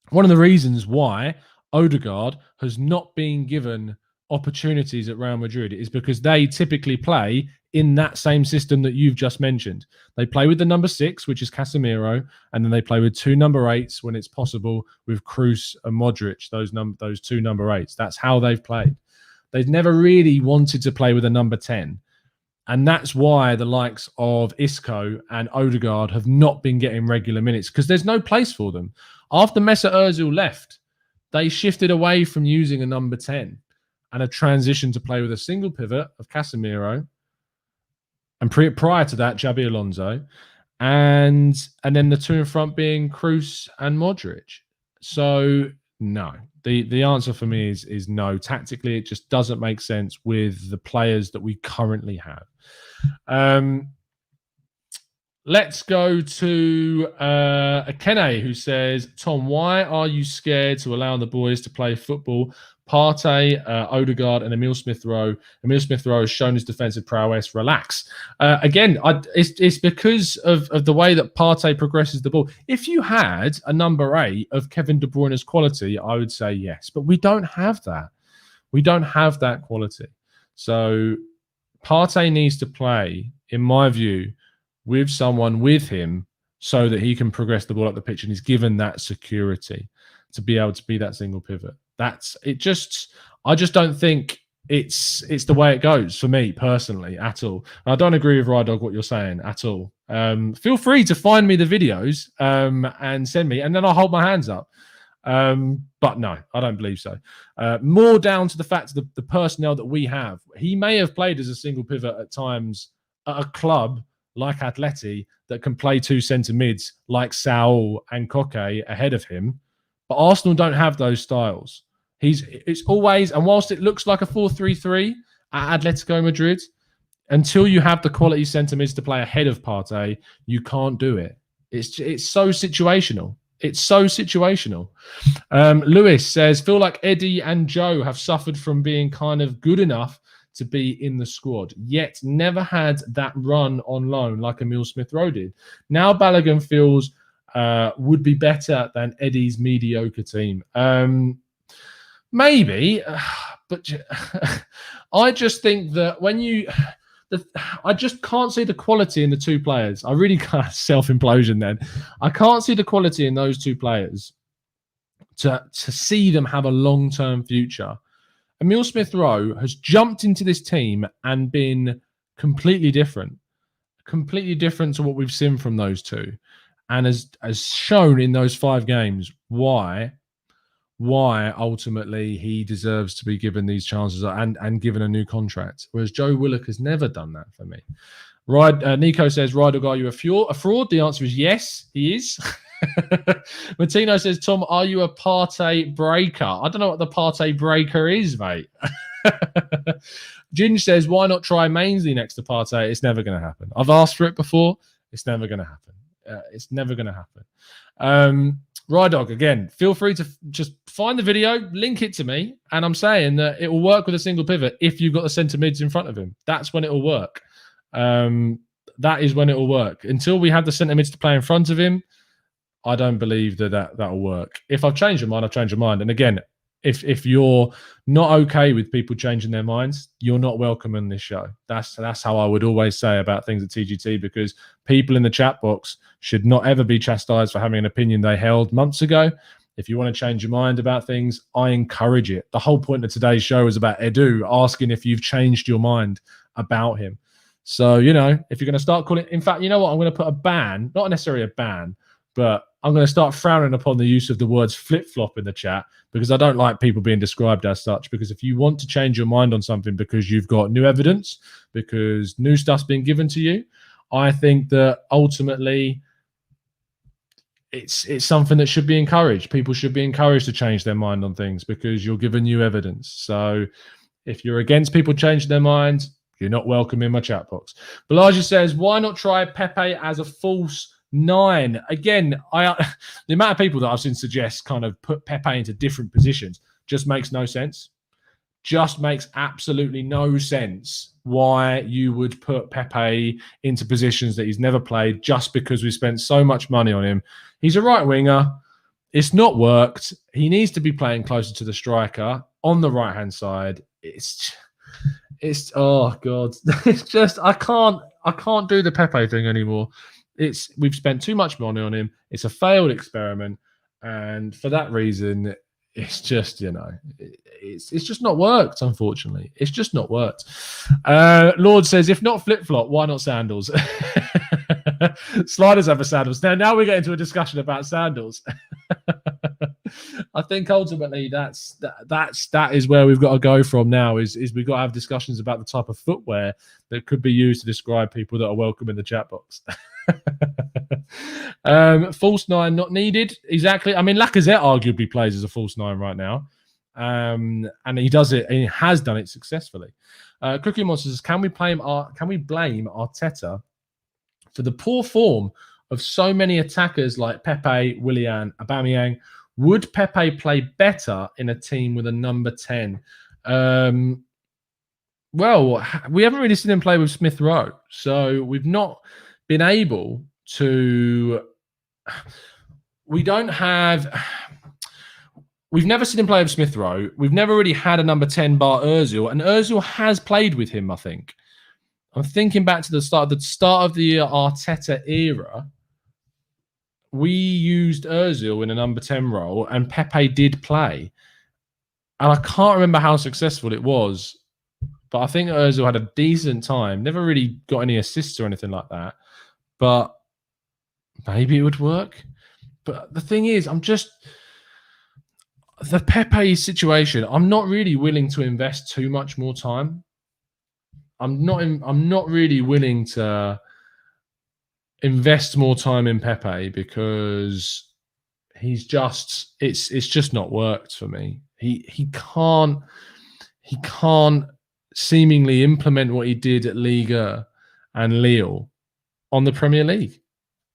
one of the reasons why Odegaard has not been given opportunities at Real Madrid is because they typically play in that same system that you've just mentioned. They play with the number 6, which is Casemiro, and then they play with 2 number 8s when it's possible with Kroos and Modric, those 2 number 8s. That's how they've played. They've never really wanted to play with a number 10. And that's why the likes of Isco and Odegaard have not been getting regular minutes, because there's no place for them. After Mesut Ozil left, they shifted away from using a number 10 and a transition to play with a single pivot of Casemiro, and prior to that, Xabi Alonso, and then the 2 in front being Kroos and Modric. So no, the answer for me is no. Tactically, it just doesn't make sense with the players that we currently have. Let's go to Akene, who says, Tom, why are you scared to allow the boys to play football? Partey, Odegaard, and Emile Smith-Rowe. Emile Smith-Rowe has shown his defensive prowess. Relax. It's because of the way that Partey progresses the ball. If you had a number 8 of Kevin De Bruyne's quality, I would say yes. But we don't have that. We don't have that quality. So Partey needs to play, in my view, with someone with him so that he can progress the ball up the pitch and he's given that security to be able to be that single pivot. That's it. I just don't think it's the way it goes for me personally at all. And I don't agree with Rydog what you're saying at all. Feel free to find me the videos and send me, and then I'll hold my hands up. But no, I don't believe so. More down to the fact of the personnel that we have. He may have played as a single pivot at times at a club like Atleti that can play 2 centre mids like Saul and Koke ahead of him. But Arsenal don't have those styles. It's always, and whilst it looks like a 4-3-3 at Atletico Madrid, until you have the quality centre mids to play ahead of Partey, you can't do it. It's so situational. It's so situational. Lewis says, feel like Eddie and Joe have suffered from being kind of good enough to be in the squad, yet never had that run on loan like Emile Smith-Rowe did. Now Balogun feels would be better than Eddie's mediocre team. Maybe, but I just think that I just can't see the quality in the 2 players. I really can't. Self-implosion then. I can't see the quality in those 2 players to see them have a long-term future. Emile Smith-Rowe has jumped into this team and been completely different to what we've seen from those 2. And has shown in those 5 games why ultimately he deserves to be given these chances and given a new contract. Whereas Joe Willock has never done that for me. Nico says, Rydog, are you a fraud? The answer is yes, he is. Martino says, Tom, are you a Partey breaker? I don't know what the Partey breaker is, mate. Ginge says, why not try Mainsley next to Partey? It's never going to happen. I've asked for it before. It's never going to happen. It's never going to happen. Rydog, again, feel free to just find the video, link it to me, and I'm saying that it will work with a single pivot if you've got the centre mids in front of him. That's when it will work. That is when it will work. Until we have the centre mids to play in front of him, I don't believe that will work. If I've changed my mind, I've changed my mind. And again, if you're not okay with people changing their minds, you're not welcome in this show. That's how I would always say about things at TGT, because people in the chat box should not ever be chastised for having an opinion they held months ago. If you want to change your mind about things, I encourage it. The whole point of today's show is about Edu asking if you've changed your mind about him. So, if you're going to start calling, in fact, you know what? I'm going to put a ban, not necessarily a ban, but I'm going to start frowning upon the use of the words flip-flop in the chat, because I don't like people being described as such. Because if you want to change your mind on something because you've got new evidence, because new stuff's been given to you, I think that ultimately it's something that should be encouraged. People should be encouraged to change their mind on things because you're given new evidence. So if you're against people changing their minds, you're not welcome in my chat box. Balaji says, why not try Pepe as a false 9. Again, the amount of people that I've seen suggest kind of put Pepe into different positions just makes no sense. Just makes absolutely no sense why you would put Pepe into positions that he's never played just because we spent so much money on him. He's a right winger. It's not worked. He needs to be playing closer to the striker on the right-hand side. It's oh God. It's just I can't do the Pepe thing anymore. We've spent too much money on him. It's a failed experiment, and for that reason, it's just it's just not worked. Unfortunately, it's just not worked. Lord says, if not flip flop, why not sandals? Sliders have a sandals. Now we get into a discussion about sandals. I think ultimately that is where we've got to go from now. Is we've got to have discussions about the type of footwear that could be used to describe people that are welcome in the chat box. False 9 not needed. Exactly. I mean, Lacazette arguably plays as a false 9 right now, and he does it. And he has done it successfully. Cookie Monster says, can we blame Arteta for the poor form of so many attackers like Pepe, Willian, Aubameyang? Would Pepe play better in a team with a number 10? Well, we haven't really seen him play with Smith Rowe, so we've not been able to. We've never seen him play with Smith Rowe. We've never really had a number 10 bar Ozil, and Ozil has played with him, I think. I'm thinking back to the start of the Arteta era. We used Ozil in a number 10 role, and Pepe did play. And I can't remember how successful it was, but I think Ozil had a decent time. Never really got any assists or anything like that. But maybe it would work. But the thing is, the Pepe situation, I'm not really willing to invest too much more time. I'm not really willing to invest more time in Pepe because it's just not worked for me. He can't seemingly implement what he did at Liga and Lille on the Premier League,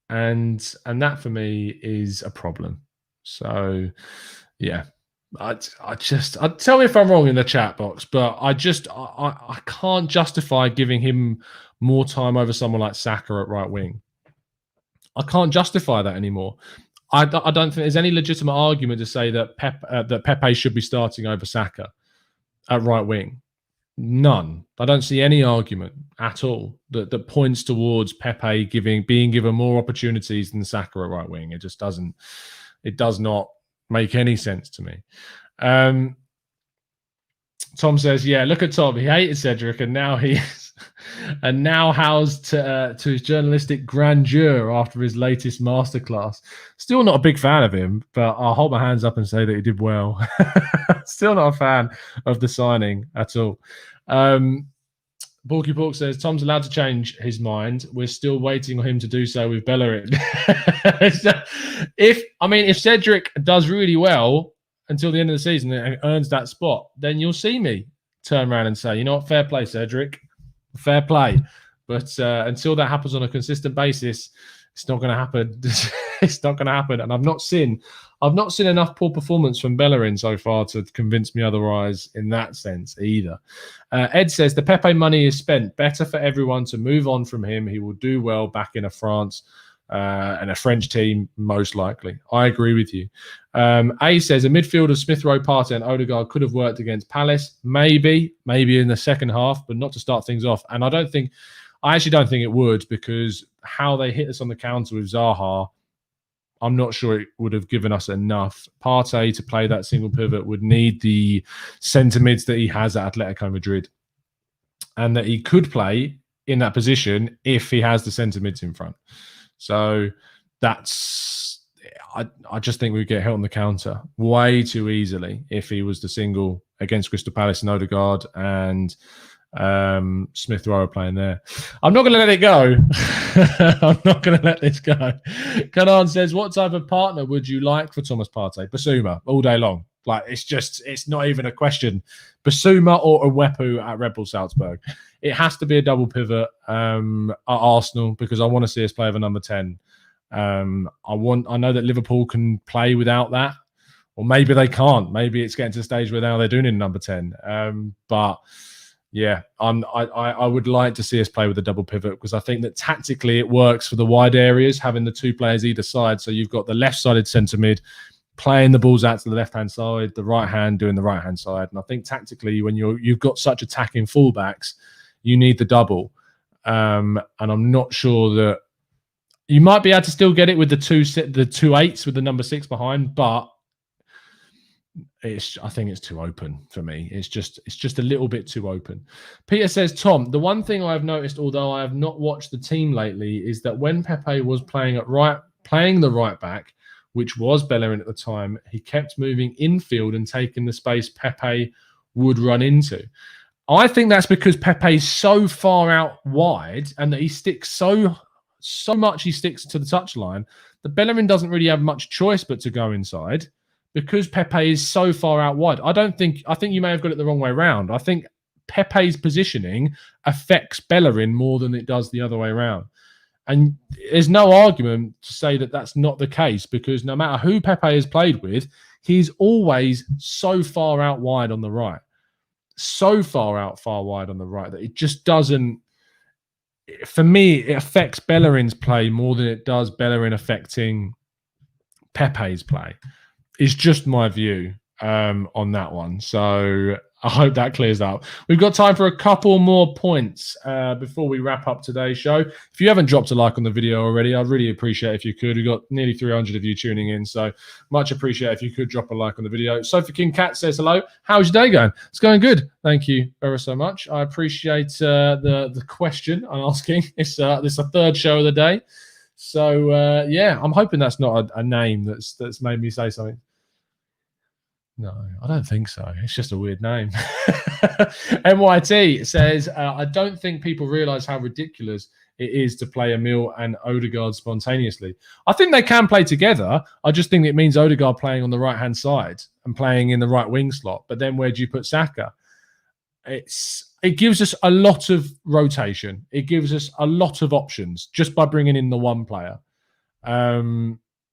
and that for me is a problem. So yeah, I tell me if I'm wrong in the chat box, but I can't justify giving him more time over someone like Saka at right wing. I can't justify that anymore. I don't think there's any legitimate argument to say that Pepe should be starting over Saka at right wing. None. I don't see any argument at all that points towards Pepe being given more opportunities than Saka at right wing. It just doesn't. It does not make any sense to me. Tom says, "Yeah, look at Tom. He hated Cedric, and now housed to his journalistic grandeur after his latest masterclass. Still not a big fan of him, but I'll hold my hands up and say that he did well. Still not a fan of the signing at all." Borky Pork says, Tom's allowed to change his mind. We're still waiting on him to do so with Bellerin. If Cedric does really well until the end of the season and earns that spot, then you'll see me turn around and say, you know what, fair play, Cedric. Fair play. But until that happens on a consistent basis, it's not going to happen. It's not going to happen. And I've not seen enough poor performance from Bellerin so far to convince me otherwise in that sense either. Ed says the Pepe money is spent. Better for everyone to move on from him. He will do well back in a France and a French team, most likely. I agree with you. A says a midfield of Smith Rowe, Partey and Odegaard could have worked against Palace. Maybe in the second half, but not to start things off. And I actually don't think it would, because how they hit us on the counter with Zaha, I'm not sure it would have given us enough. Partey to play that single pivot would need the centre mids that he has at Atletico Madrid, and that he could play in that position if he has the centre mids in front. So I just think we'd get hit on the counter way too easily if he was the single against Crystal Palace and Odegaard and Smith Rowe playing there. I'm not going to let it go. I'm not going to let this go. Kanan says, what type of partner would you like for Thomas Partey? Basuma all day long. Like, it's not even a question. Basuma or Uwepu at Red Bull Salzburg. It has to be a double pivot at Arsenal, because I want to see us play with a number 10. I know that Liverpool can play without that, or maybe they can't. Maybe it's getting to the stage where now they're doing in number 10. But yeah, I would like to see us play with a double pivot, because I think that tactically it works for the wide areas, having the two players either side. So you've got the left-sided centre mid playing the balls out to the left-hand side, the right hand doing the right-hand side. And I think tactically, when you've got such attacking fullbacks, you need the double. And I'm not sure that you might be able to still get it with the two eights with the number 6 behind, but I think it's too open for me. It's just a little bit too open. Peter says, Tom, the one thing I've noticed, although I have not watched the team lately, is that when Pepe was playing the right back, which was Bellerin at the time, he kept moving infield and taking the space Pepe would run into. I think that's because Pepe's so far out wide and that he sticks so much he sticks to the touchline that Bellerin doesn't really have much choice but to go inside, because Pepe is so far out wide. I think you may have got it the wrong way around. I think Pepe's positioning affects Bellerin more than it does the other way around. And there's no argument to say that that's not the case, because no matter who Pepe has played with, he's always so far out wide on the right. So far wide on the right that it just doesn't... For me, it affects Bellerin's play more than it does Bellerin affecting Pepe's play. It's just my view on that one. So I hope that clears up. We've got time for a couple more points before we wrap up today's show. If you haven't dropped a like on the video already, I'd really appreciate it if you could. We've got nearly 300 of you tuning in, so much appreciate if you could drop a like on the video. Sophie King Cat says hello. How's your day going? It's going good. Thank you very so much. I appreciate the question I'm asking. It's this a third show of the day. So yeah, I'm hoping that's not a name that's made me say something. No, I don't think so. It's just a weird name. MYT says, I don't think people realise how ridiculous it is to play Emil and Odegaard spontaneously. I think they can play together. I just think it means Odegaard playing on the right-hand side and playing in the right wing slot. But then where do you put Saka? It gives us a lot of rotation. It gives us a lot of options just by bringing in the one player.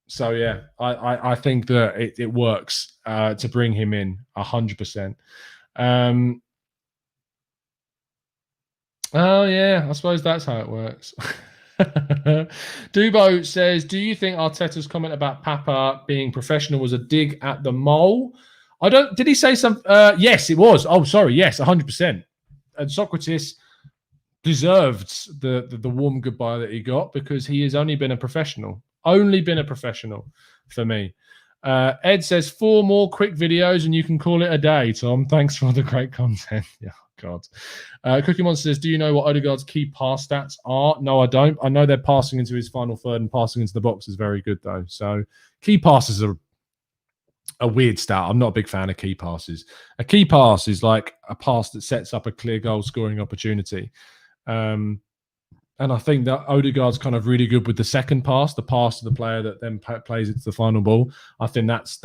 So, yeah, I think that it works to bring him in 100%. Oh, yeah, I suppose that's how it works. Dubo says, do you think Arteta's comment about Papa being professional was a dig at the mole? Did he say some? Yes, it was. Oh, sorry. Yes, 100%. And Socrates deserved the warm goodbye that he got, because he has only been a professional. Only been a professional for me. Ed says 4 more quick videos and you can call it a day, Tom. Thanks for the great content. Yeah, God. Cookie Monster says, do you know what Odegaard's key pass stats are? No, I don't. I know they're passing into his final third, and passing into the box is very good, though. So key passes are a weird stat. I'm not a big fan of key passes. A key pass is like a pass that sets up a clear goal scoring opportunity. And I think that Odegaard's kind of really good with the second pass, the pass to the player that then plays it to the final ball. I think that's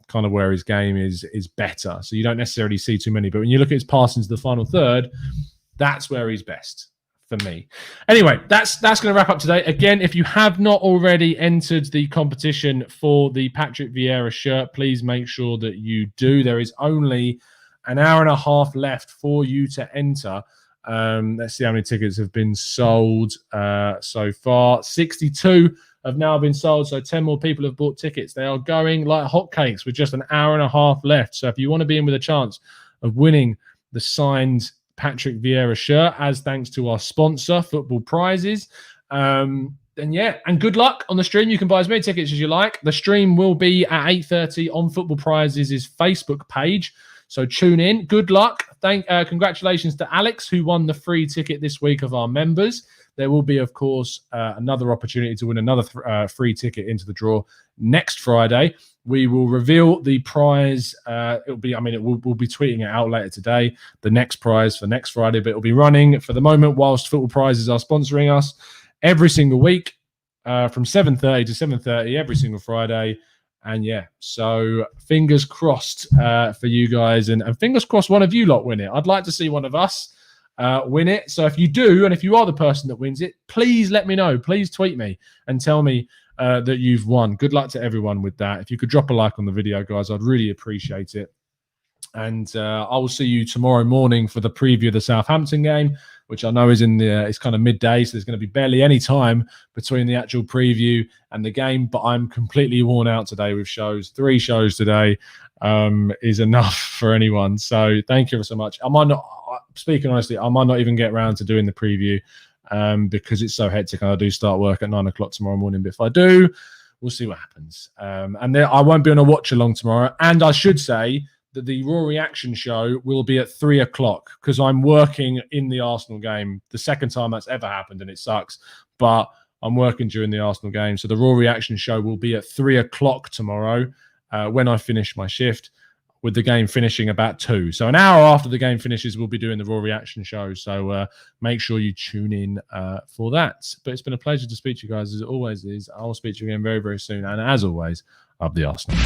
kind of where his game is better. So you don't necessarily see too many. But when you look at his passing to the final third, that's where he's best for me. Anyway, that's going to wrap up today. Again, if you have not already entered the competition for the Patrick Vieira shirt, please make sure that you do. There is only an hour and a half left for you to enter. Let's see how many tickets have been sold so far. 62 have now been sold, so 10 more people have bought tickets. They are going like hotcakes with just an hour and a half left. So if you want to be in with a chance of winning the signed Patrick Vieira shirt, as thanks to our sponsor, Football Prizes, then yeah, and good luck on the stream. You can buy as many tickets as you like. The stream will be at 8:30 on Football Prizes' Facebook page. So tune in. Good luck. Congratulations to Alex, who won the free ticket this week of our members. There will be, of course, another opportunity to win another free ticket into the draw next Friday. We will reveal the prize. We'll be tweeting it out later today, the next prize for next Friday, but it'll be running for the moment whilst Football Prizes are sponsoring us every single week from 7:30 to 7:30 every single Friday. And yeah, so fingers crossed for you guys, and fingers crossed one of you lot win it. I'd like to see one of us win it. So if you do, and if you are the person that wins it, please let me know. Please tweet me and tell me that you've won. Good luck to everyone with that. If you could drop a like on the video, guys, I'd really appreciate it. And I will see you tomorrow morning for the preview of the Southampton game, which I know is it's kind of midday, so there's going to be barely any time between the actual preview and the game. But I'm completely worn out today with shows. 3 shows today is enough for anyone. So thank you so much. Speaking honestly, I might not even get around to doing the preview because it's so hectic. I do start work at 9 o'clock tomorrow morning. But if I do, we'll see what happens. And I won't be on a watch along tomorrow. And I should say that the Raw Reaction show will be at 3 o'clock because I'm working in the Arsenal game. The second time that's ever happened, and it sucks. But I'm working during the Arsenal game. So the Raw Reaction show will be at 3 o'clock tomorrow when I finish my shift, with the game finishing about 2. So an hour after the game finishes, we'll be doing the Raw Reaction show. So make sure you tune in for that. But it's been a pleasure to speak to you guys, as it always is. I'll speak to you again very, very soon. And as always, up the Arsenal.